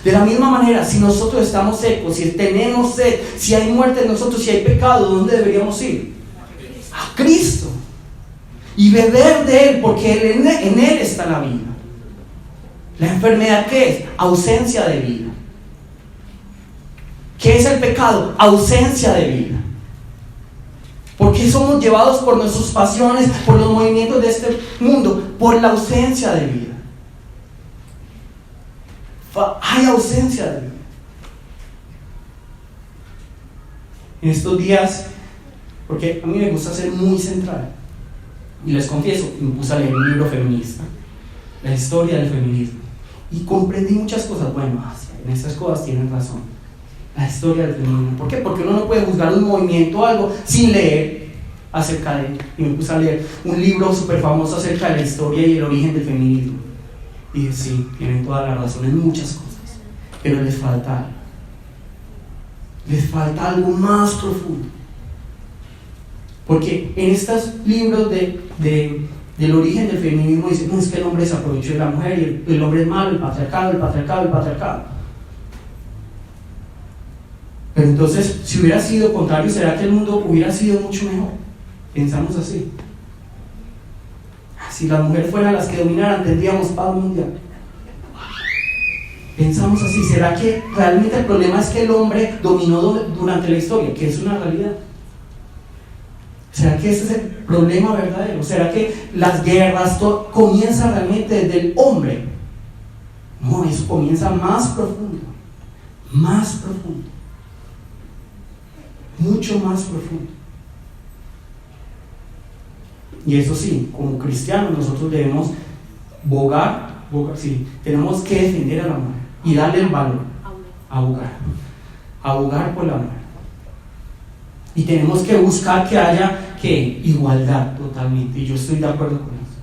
De la misma manera, si nosotros estamos secos, si tenemos sed, si hay muerte en nosotros, si hay pecado, ¿dónde deberíamos ir? A Cristo. Y beber de Él, porque en Él está la vida. ¿La enfermedad qué es? Ausencia de vida. ¿Qué es el pecado? Ausencia de vida. ¿Por qué somos llevados por nuestras pasiones, por los movimientos de este mundo? Por la ausencia de vida. Hay ausencia de vida. En estos días, porque a mí me gusta ser muy central, y les confieso, me puse a leer un libro feminista, la historia del feminismo, y comprendí muchas cosas. Bueno, en estas cosas tienen razón. La historia del feminismo. ¿Por qué? Porque uno no puede juzgar un movimiento o algo sin leer acerca de él. Y me puse a leer un libro súper famoso acerca de la historia y el origen del feminismo. Y dije, sí, tienen toda la razón en muchas cosas, pero les falta algo. Les falta algo más profundo. Porque en estos libros del origen del feminismo dicen: no, es que el hombre se aprovechó de la mujer y el hombre es malo, el patriarcado. Pero entonces, si hubiera sido contrario, ¿será que el mundo hubiera sido mucho mejor? Pensamos así. Si las mujeres fueran las que dominaran, tendríamos paz mundial. Pensamos así. ¿Será que realmente el problema es que el hombre dominó durante la historia? Que es una realidad. ¿Será que ese es el problema verdadero? ¿Será que las guerras comienzan realmente desde el hombre? No, eso comienza más profundo. Más profundo. Mucho más profundo. Y eso sí, como cristianos nosotros debemos tenemos que defender a la mujer y darle el valor, abogar por la mujer. Y tenemos que buscar que haya igualdad totalmente, y yo estoy de acuerdo con eso.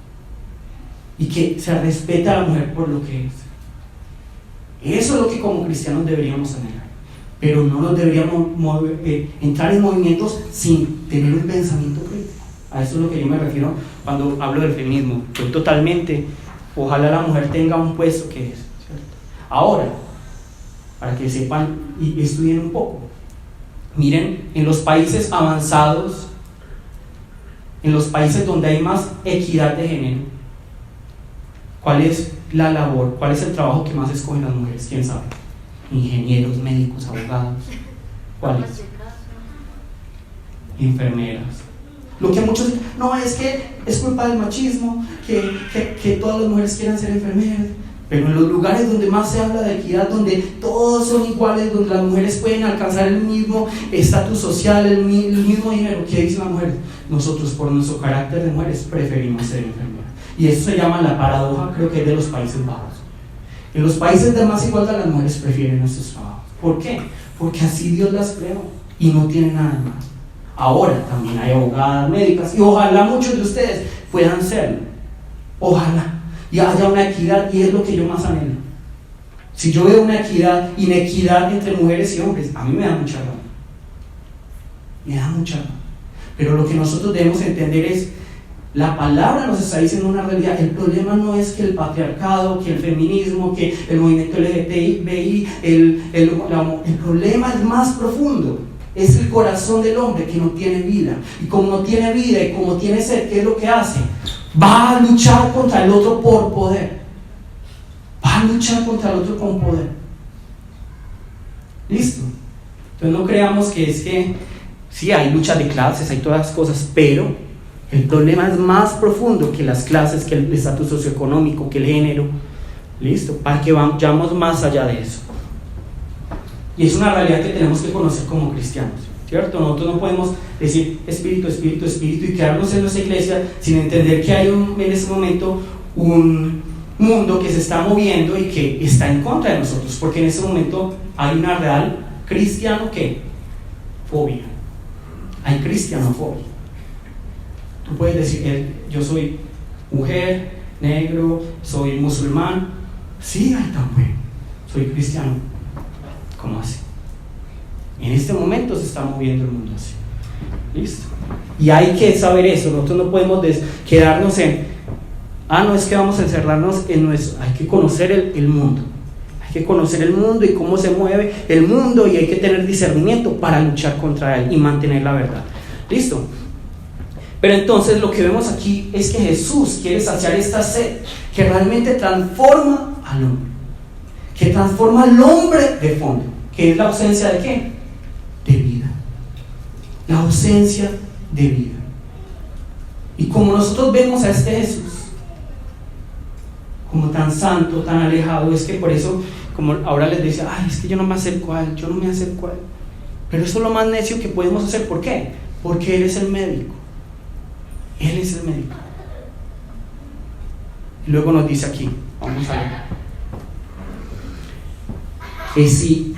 Y que se respete a la mujer por lo que es. Eso es lo que como cristianos deberíamos anhelar. Pero no nos deberíamos entrar en movimientos sin tener un pensamiento crítico. A eso es lo que yo me refiero cuando hablo del feminismo. Yo totalmente, ojalá la mujer tenga un puesto que es, ¿cierto? Ahora, para que sepan y estudien un poco, miren, en los países avanzados, en los países donde hay más equidad de género, ¿cuál es la labor, cuál es el trabajo que más escogen las mujeres? ¿Quién sabe? Ingenieros, médicos, abogados. ¿Cuáles? enfermeras. Lo que muchos dicen, no, es que es culpa del machismo, que todas las mujeres quieran ser enfermeras. Pero en los lugares donde más se habla de equidad, donde todos son iguales, donde las mujeres pueden alcanzar el mismo estatus social, el mismo dinero, ¿qué dice la mujer? Nosotros, por nuestro carácter de mujeres, preferimos ser enfermeras. Y eso se llama la paradoja, creo que es de los Países Bajos. En los países de más igualdad, las mujeres prefieren nuestros trabajos. ¿Por qué? Porque así Dios las creó y no tiene nada más. Ahora también hay abogadas, médicas, y ojalá muchos de ustedes puedan serlo. Ojalá. Y haya una equidad, y es lo que yo más anhelo. Si yo veo una inequidad entre mujeres y hombres, a mí me da mucha rabia. Me da mucha rabia. Pero lo que nosotros debemos entender es, la palabra nos está diciendo una realidad. El problema no es que el patriarcado, que el feminismo, que el movimiento LGTBI, el problema es más profundo. Es el corazón del hombre que no tiene vida. Y como no tiene vida y como tiene sed, ¿qué es lo que hace? Va a luchar contra el otro por poder. Va a luchar contra el otro con poder. ¿Listo? Entonces no creamos que es que sí, hay lucha de clases, hay todas las cosas, pero el problema es más profundo que las clases, que el estatus socioeconómico, que el género. ¿Listo? Para que vayamos más allá de eso. Y es una realidad que tenemos que conocer como cristianos, ¿cierto? Nosotros no podemos decir espíritu, espíritu, espíritu y quedarnos en nuestra iglesia sin entender que hay en ese momento un mundo que se está moviendo y que está en contra de nosotros, porque en ese momento hay una real cristiano ¿qué? Fobia. Hay cristianofobia. Tú puedes decir, yo soy mujer, negro, soy musulmán. Sí, ay, tan bueno, soy cristiano. ¿Cómo así? En este momento se está moviendo el mundo así. ¿Listo? Y hay que saber eso. Nosotros no podemos quedarnos en, no es que vamos a encerrarnos en nuestro. Hay que conocer el mundo. Hay que conocer el mundo y cómo se mueve el mundo, y hay que tener discernimiento para luchar contra él y mantener la verdad. ¿Listo? Pero entonces lo que vemos aquí es que Jesús quiere saciar esta sed que realmente transforma al hombre, que transforma al hombre de fondo, que es la ausencia de ¿qué? De vida. La ausencia de vida. Y como nosotros vemos a este Jesús como tan santo, tan alejado, es que por eso, como ahora les decía, es que yo no me acerco a él, yo no me acerco a él. Pero eso es lo más necio que podemos hacer. ¿Por qué? Porque Él es el médico. Él es el médico. Y luego nos dice aquí, vamos a ver, que si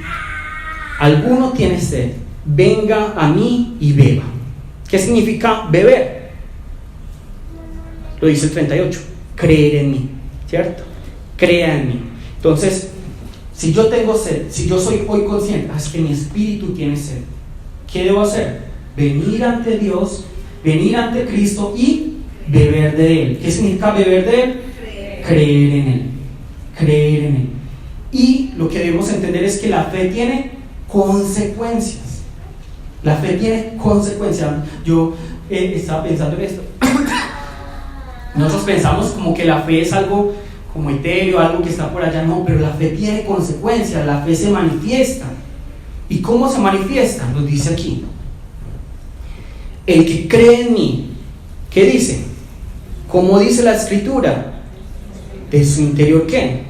alguno tiene sed, venga a mí y beba. ¿Qué significa beber? Lo dice el 38, creer en mí, ¿cierto? Crea en mí. Entonces, si yo tengo sed, si yo soy hoy consciente, es que mi espíritu tiene sed, ¿qué debo hacer? Venir ante Dios, venir ante Cristo y beber de Él. ¿Qué significa beber de Él? Creer en Él. Creer en Él. Y lo que debemos entender es que la fe tiene consecuencias. La fe tiene consecuencias. Yo estaba pensando en esto. Nosotros pensamos como que la fe es algo como etéreo, algo que está por allá. No, pero la fe tiene consecuencias. La fe se manifiesta. ¿Y cómo se manifiesta? Nos dice aquí. El que cree en mí, ¿qué dice? ¿Cómo dice la Escritura? De su interior, ¿qué?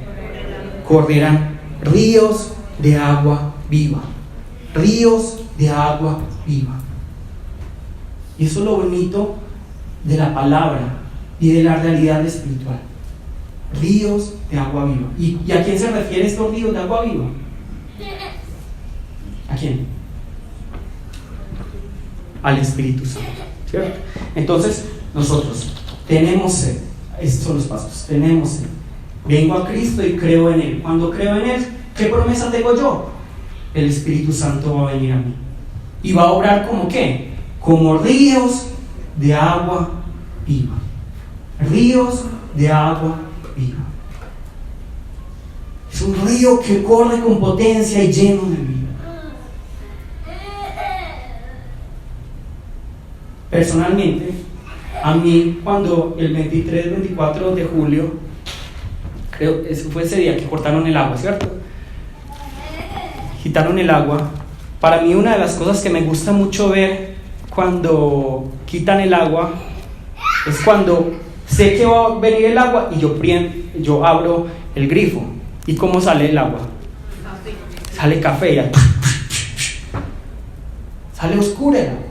Correrán ríos de agua viva. Ríos de agua viva. Y eso es lo bonito de la palabra y de la realidad espiritual. Ríos de agua viva. ¿Y a quién se refiere estos ríos de agua viva? ¿A quién? Al Espíritu Santo, ¿cierto? Entonces, nosotros tenemos sed. Estos son los pasos. Tenemos sed. Vengo a Cristo y creo en Él. Cuando creo en Él, ¿qué promesa tengo yo? El Espíritu Santo va a venir a mí. ¿Y va a obrar como qué? Como ríos de agua viva. Ríos de agua viva. Es un río que corre con potencia y lleno de vida. Personalmente, a mí cuando el 23-24 de julio, creo que fue ese día que cortaron el agua, ¿cierto? Quitaron el agua. Para mí una de las cosas que me gusta mucho ver cuando quitan el agua, es cuando sé que va a venir el agua y yo abro el grifo. ¿Y cómo sale el agua? Sale café, ya. Sale oscura el agua.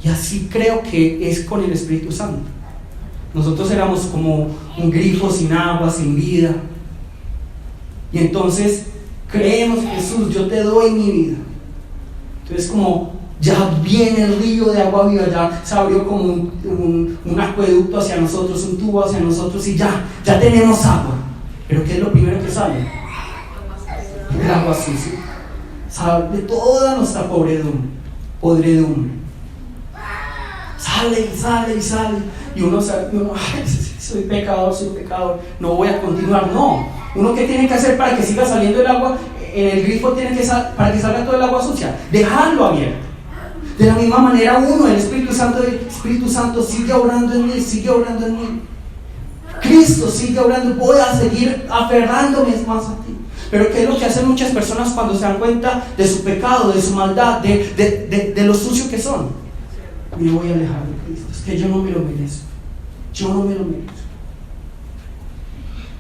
Y así creo que es con el Espíritu Santo. Nosotros éramos como un grifo sin agua, sin vida. Y entonces creemos, Jesús, yo te doy mi vida. Entonces como ya viene el río de agua viva, ya se abrió como un acueducto hacia nosotros, un tubo hacia nosotros y ya tenemos agua. Pero ¿qué es lo primero que sale? El agua sucia. Sale de toda nuestra podredumbre. Sale y sale. Y uno sabe, ay, soy pecador, no voy a continuar. No, uno ¿qué tiene que hacer para que siga saliendo el agua? En el grifo tiene que para que salga todo el agua sucia, dejarlo abierto. De la misma manera el Espíritu Santo sigue obrando en mí. Cristo sigue obrando, voy a seguir aferrándome más a ti. Pero ¿qué es lo que hacen muchas personas cuando se dan cuenta de su pecado, de su maldad, de lo sucio que son? Me voy a alejar de Cristo, es que yo no me lo merezco.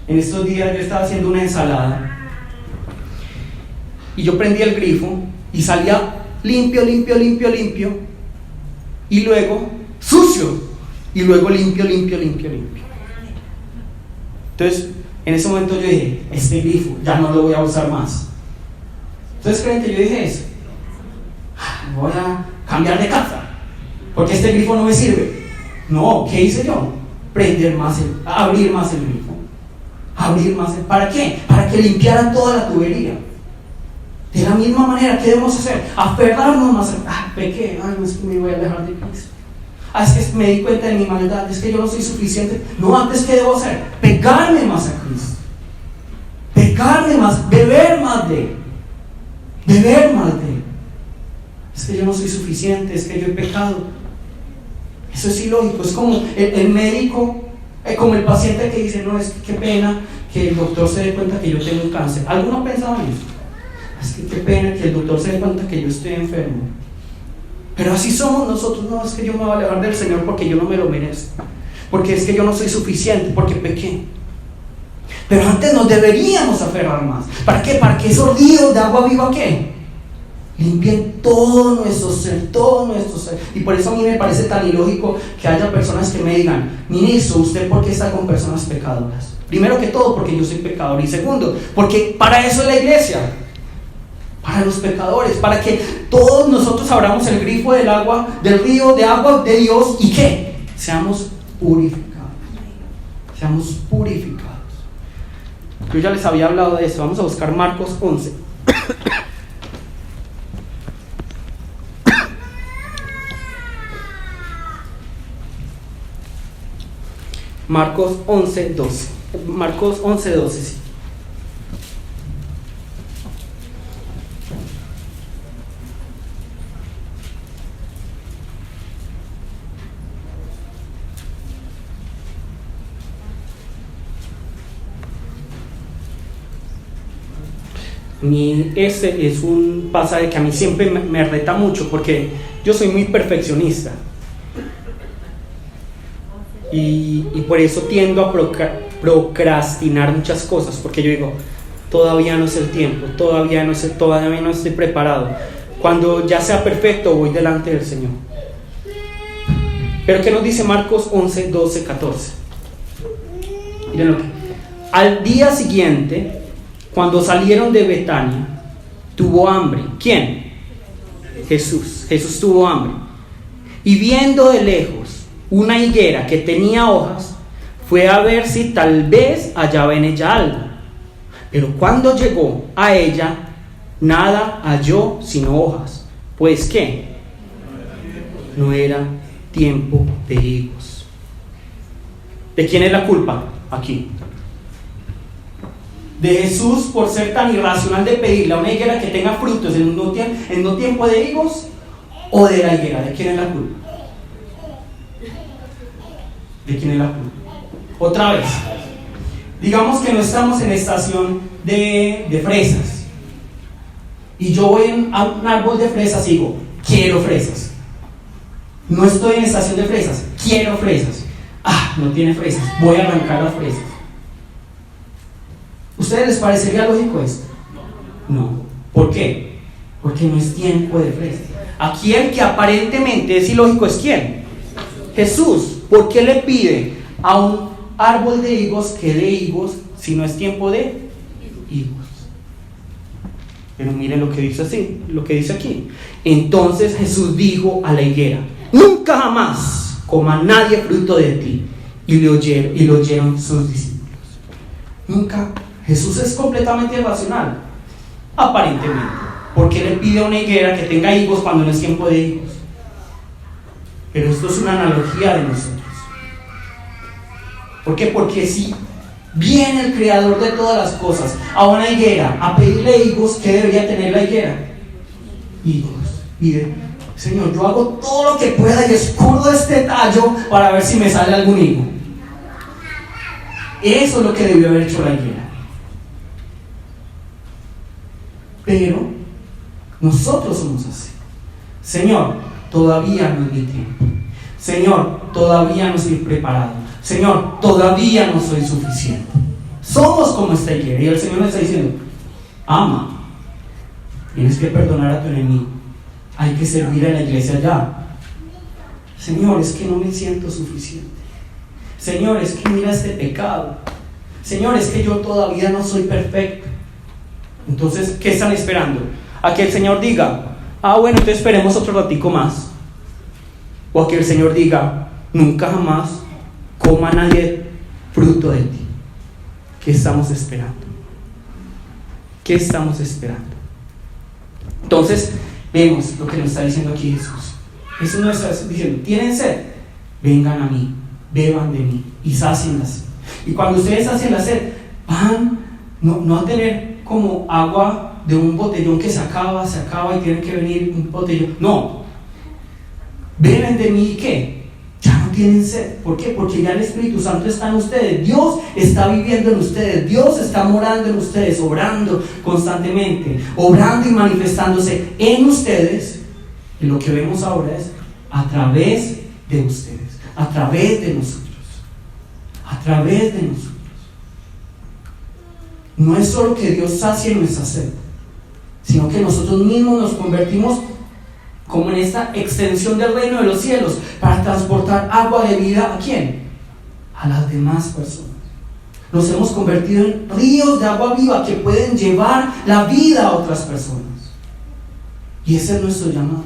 En estos días yo estaba haciendo una ensalada y yo prendí el grifo y salía limpio y luego sucio y luego limpio. Entonces en ese momento yo dije, este grifo ya no lo voy a usar más. ¿Ustedes creen que yo dije eso? Voy a cambiar de casa porque este grifo no me sirve. No, ¿qué hice yo? Abrir más el grifo. ¿Para qué? Para que limpiara toda la tubería. De la misma manera, ¿qué debemos hacer? Aferrarnos más. Pequé, no es que me voy a alejar de Cristo. Es que me di cuenta de mi maldad, es que yo no soy suficiente. No, antes, ¿qué debo hacer? Pegarme más a Cristo. Pegarme más, beber más de Él. Es que yo no soy suficiente, es que yo he pecado. Eso es ilógico, es como el médico, como el paciente que dice, no, es que qué pena que el doctor se dé cuenta que yo tengo un cáncer. ¿Alguno ha pensado en eso? Es que qué pena que el doctor se dé cuenta que yo estoy enfermo. Pero así somos nosotros. No, es que yo me voy a alejar del Señor porque yo no me lo merezco, porque es que yo no soy suficiente, porque pequé. Pero antes nos deberíamos aferrar más. ¿Para qué? Para que esos ríos de agua viva, ¿qué? Limpien todo nuestro ser. Y por eso a mí me parece tan ilógico que haya personas que me digan, ministro, ¿usted por qué está con personas pecadoras? Primero que todo, porque yo soy pecador. Y segundo, porque para eso es la iglesia, para los pecadores, para que todos nosotros abramos el grifo del río de agua de Dios y que seamos purificados. Yo ya les había hablado de eso. Vamos a buscar Marcos 11. Marcos 11:12. Marcos 11:12, sí. Este es un pasaje que a mí siempre me reta mucho porque yo soy muy perfeccionista y por eso tiendo a procrastinar muchas cosas, porque yo digo, todavía no es el tiempo, todavía no estoy preparado. Cuando ya sea perfecto voy delante del Señor. Pero ¿qué nos dice Marcos 11, 12, 14? Miren lo que al día siguiente, cuando salieron de Betania, tuvo hambre. ¿Quién? Jesús tuvo hambre. Y viendo de lejos una higuera que tenía hojas, fue a ver si tal vez hallaba en ella algo. Pero cuando llegó a ella, nada halló sino hojas. Pues ¿qué? No era tiempo de higos. ¿De quién es la culpa? Aquí. De Jesús por ser tan irracional de pedirle a una higuera que tenga frutos en no tiempo de higos, o de la higuera. ¿De quién es la culpa? ¿De quién es la culpa? Otra vez, digamos que no estamos en estación de fresas y yo voy a un árbol de fresas y digo, quiero fresas. No estoy en estación de fresas, quiero fresas. No tiene fresas, voy a arrancar las fresas. ¿Ustedes les parecería lógico esto? No. ¿Por qué? Porque no es tiempo de fresas. Aquí el que aparentemente es ilógico es ¿quién? Jesús. ¿Por qué le pide a un árbol de higos que dé higos si no es tiempo de higos? Pero miren lo que dice así, lo que dice aquí. Entonces Jesús dijo a la higuera: nunca jamás coma nadie fruto de ti. Y lo oyeron sus discípulos. Nunca. Jesús es completamente irracional, aparentemente. ¿Por qué le pide a una higuera que tenga higos cuando no es tiempo de higos? Pero esto es una analogía de nosotros. ¿Por qué? Porque si viene el creador de todas las cosas a una higuera a pedirle higos, ¿qué debería tener la higuera? Higos. Pide: Señor, yo hago todo lo que pueda y escurdo este tallo para ver si me sale algún higo. Eso es lo que debió haber hecho la higuera. Pero nosotros somos así. Señor, todavía no es mi tiempo. Señor, todavía no estoy preparado. Señor, todavía no soy suficiente. Somos como esta higuera. Y el Señor nos está diciendo: ama, tienes que perdonar a tu enemigo, hay que servir a la iglesia ya. Señor, es que no me siento suficiente. Señor, es que mira este pecado. Señor, es que yo todavía no soy perfecto. Entonces, ¿qué están esperando? A que el Señor diga: bueno, entonces esperemos otro ratico más. O a que el Señor diga: nunca jamás coma nadie fruto de ti. ¿Qué estamos esperando? ¿Qué estamos esperando? Entonces, vemos lo que nos está diciendo aquí Jesús. Jesús nos está diciendo: ¿tienen sed? Vengan a mí, beban de mí y sácienlas. Y cuando ustedes hacen la sed, van no a tener como agua de un botellón que se acaba y tienen que venir un botellón. No, beben de mí y ¿qué? Ya no tienen sed. ¿Por qué? Porque ya el Espíritu Santo está en ustedes. Dios está viviendo en ustedes. Dios está morando en ustedes, obrando constantemente, obrando y manifestándose en ustedes. Y lo que vemos ahora es a través de ustedes, a través de nosotros, a través de nosotros. No es solo que Dios sacie nuestra sed, sino que nosotros mismos nos convertimos como en esta extensión del reino de los cielos para transportar agua de vida ¿a quién? A las demás personas. Nos hemos convertido en ríos de agua viva que pueden llevar la vida a otras personas. Y ese es nuestro llamado.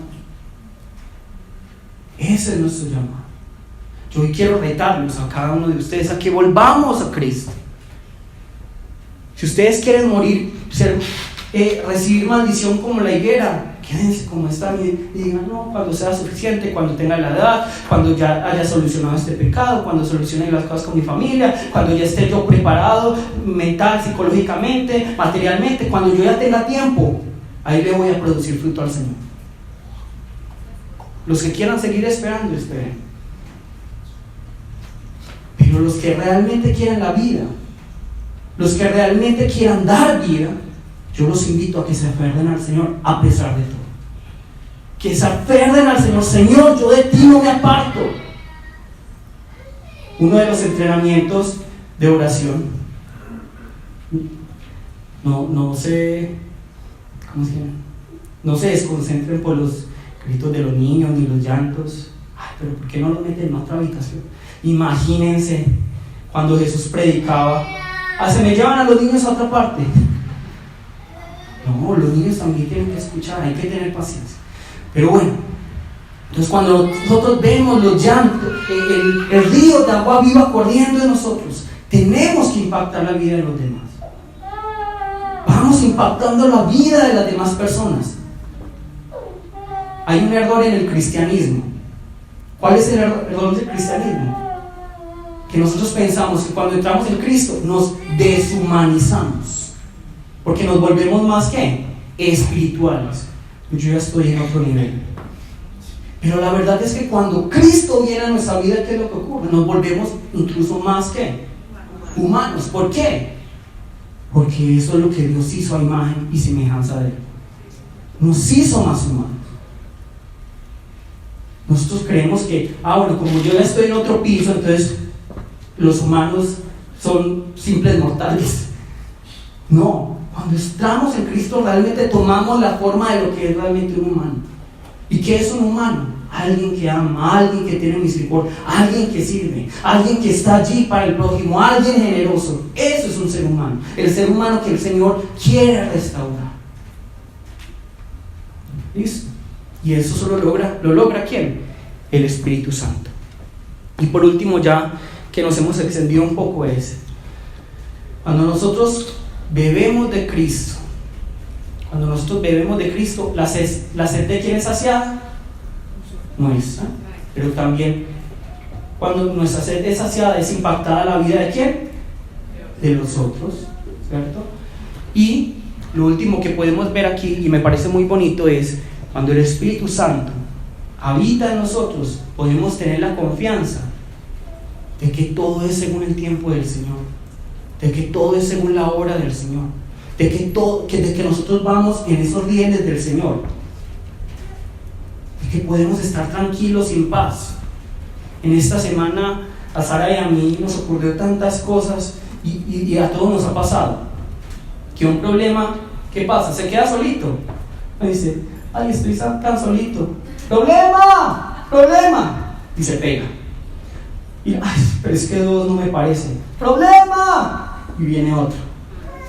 Ese es nuestro llamado. Yo hoy quiero retarlos a cada uno de ustedes a que volvamos a Cristo. Si ustedes quieren morir, recibir maldición como la higuera, quédense como están y digan: no, cuando sea suficiente, cuando tenga la edad, cuando ya haya solucionado este pecado, cuando solucione las cosas con mi familia, cuando ya esté yo preparado mental, psicológicamente, materialmente, cuando yo ya tenga tiempo, ahí le voy a producir fruto al Señor. Los que quieran seguir esperando, esperen. Pero los que realmente quieran la vida, los que realmente quieran dar vida, yo los invito a que se aferren al Señor a pesar de todo. Que se aferren al Señor. Señor, yo de ti no me aparto. Uno de los entrenamientos de oración, no se desconcentren por los gritos de los niños ni los llantos. Pero ¿por qué no los meten en otra habitación? Imagínense cuando Jesús predicaba: se me llevan a los niños a otra parte. No, los niños también tienen que escuchar, hay que tener paciencia. Pero bueno, entonces cuando nosotros vemos los llantos, el río de agua viva corriendo en nosotros, tenemos que impactar la vida de los demás. Vamos impactando la vida de las demás personas. Hay un error en el cristianismo. ¿Cuál es el error del cristianismo? Que nosotros pensamos que cuando entramos en Cristo nos deshumanizamos, porque nos volvemos más que espirituales. Yo ya estoy en otro nivel. Pero la verdad es que cuando Cristo viene a nuestra vida, ¿qué es lo que ocurre? Nos volvemos incluso más que humanos. ¿Por qué? Porque eso es lo que Dios hizo a imagen y semejanza de Él. Nos hizo más humanos. Nosotros creemos que, bueno, como yo ya estoy en otro piso, entonces los humanos son simples mortales. No, cuando estamos en Cristo realmente tomamos la forma de lo que es realmente un humano. ¿Y qué es un humano? Alguien que ama, alguien que tiene misericordia, alguien que sirve, alguien que está allí para el prójimo, alguien generoso. Eso es un ser humano, el ser humano que el Señor quiere restaurar. ¿Listo? Y eso solo lo logra ¿quién? El Espíritu Santo. Y por último, ya que nos hemos extendido un poco, cuando nosotros bebemos de Cristo, la sed de ¿quién es saciada? Nuestra. Pero también cuando nuestra sed es saciada, es impactada la vida ¿de quién? De los otros, ¿cierto? Y lo último que podemos ver aquí, y me parece muy bonito, es cuando el Espíritu Santo habita en nosotros, podemos tener la confianza de que todo es según el tiempo del Señor, de que todo es según la hora del Señor, de que nosotros vamos en esos rieles del Señor, de que podemos estar tranquilos y en paz. En esta semana a Sara y a mí nos ocurrió tantas cosas y a todos nos ha pasado que un problema, ¿qué pasa? Se queda solito. Me dice, ay, estoy tan solito. ¡Problema! Y se pega. Y, ay, pero es que dos no me parece. ¡Problema! Y viene otro.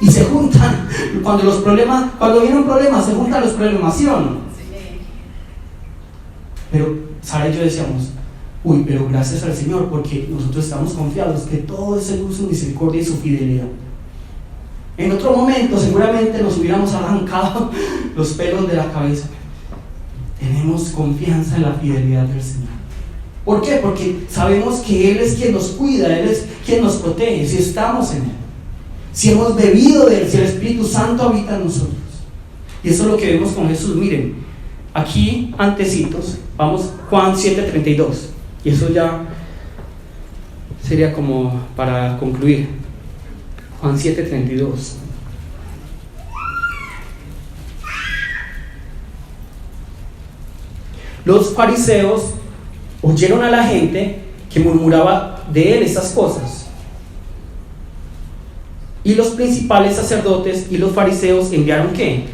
Y se juntan. Cuando viene un problema, se juntan los problemas, ¿sí o no? Pero Sara y yo decíamos, pero gracias al Señor, porque nosotros estamos confiados que todo es según su misericordia y su fidelidad. En otro momento seguramente nos hubiéramos arrancado los pelos de la cabeza. Tenemos confianza en la fidelidad del Señor. ¿Por qué? Porque sabemos que Él es quien nos cuida, Él es quien nos protege, si estamos en Él, si hemos bebido de Él, si el Espíritu Santo habita en nosotros. Y eso es lo que vemos con Jesús. Miren, aquí antecitos, vamos Juan 7:32, y eso ya sería como para concluir. Juan 7:32. Los fariseos oyeron a la gente que murmuraba de él estas cosas, y los principales sacerdotes y los fariseos enviaron ¿qué?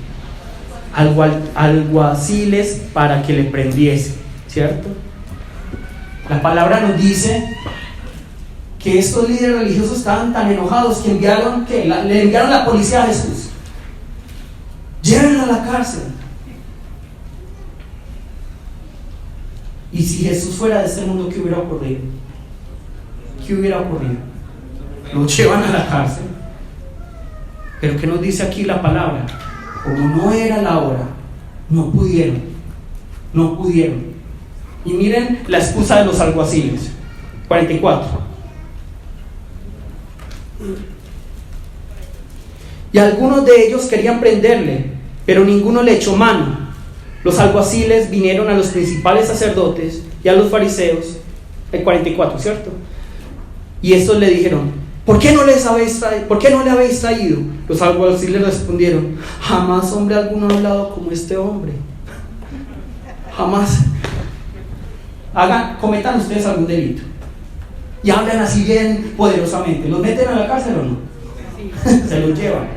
Alguaciles para que le prendiesen, ¿cierto? La palabra nos dice que estos líderes religiosos estaban tan enojados que le enviaron la policía a Jesús. Llévenlo a la cárcel. Y si Jesús fuera de este mundo, ¿qué hubiera ocurrido? Lo llevan a la cárcel. Pero ¿qué nos dice aquí la palabra? Como no era la hora, no pudieron. Y miren la excusa de los alguaciles. 44. Y algunos de ellos querían prenderle, pero ninguno le echó mano. Los alguaciles vinieron a los principales sacerdotes y a los fariseos, el 44, ¿cierto? Y estos le dijeron, ¿por qué no le habéis traído? Los alguaciles respondieron, jamás hombre alguno ha hablado como este hombre. Jamás. Cometan ustedes algún delito y hablan así bien poderosamente, ¿los meten a la cárcel o no? Sí. Se los llevan.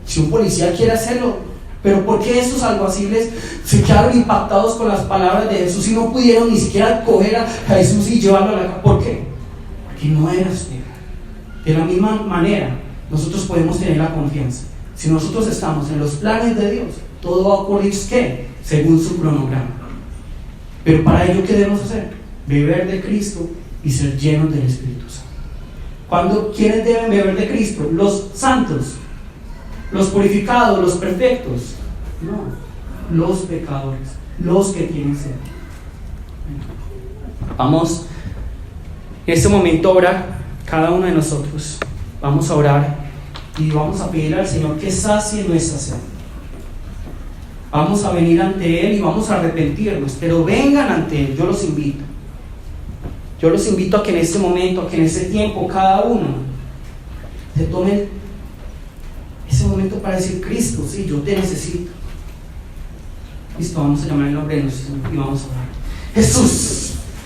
Si un policía quiere hacerlo, pero ¿por qué estos alguaciles se quedaron impactados con las palabras de Jesús y no pudieron ni siquiera coger a Jesús y llevarlo a la cárcel? ¿Por qué? Porque no era usted. De la misma manera, nosotros podemos tener la confianza. Si nosotros estamos en los planes de Dios, todo va a ocurrir ¿qué? Según su cronograma. Pero para ello, ¿qué debemos hacer? Beber de Cristo y ser llenos del Espíritu Santo. ¿Quiénes deben beber de Cristo? Los santos, los purificados, los perfectos. No, los pecadores, los que tienen sed. Vamos en este momento a orar, cada uno de nosotros. Vamos a orar y vamos a pedir al Señor que sacie nuestra sed. Vamos a venir ante Él y vamos a arrepentirnos, pero vengan ante Él. Yo los invito a que en este momento, a que en este tiempo, cada uno se tome ese momento para decir, Cristo, sí, yo te necesito. Listo, vamos a llamar el nombre de nuestro Señor y vamos a orar. Jesús,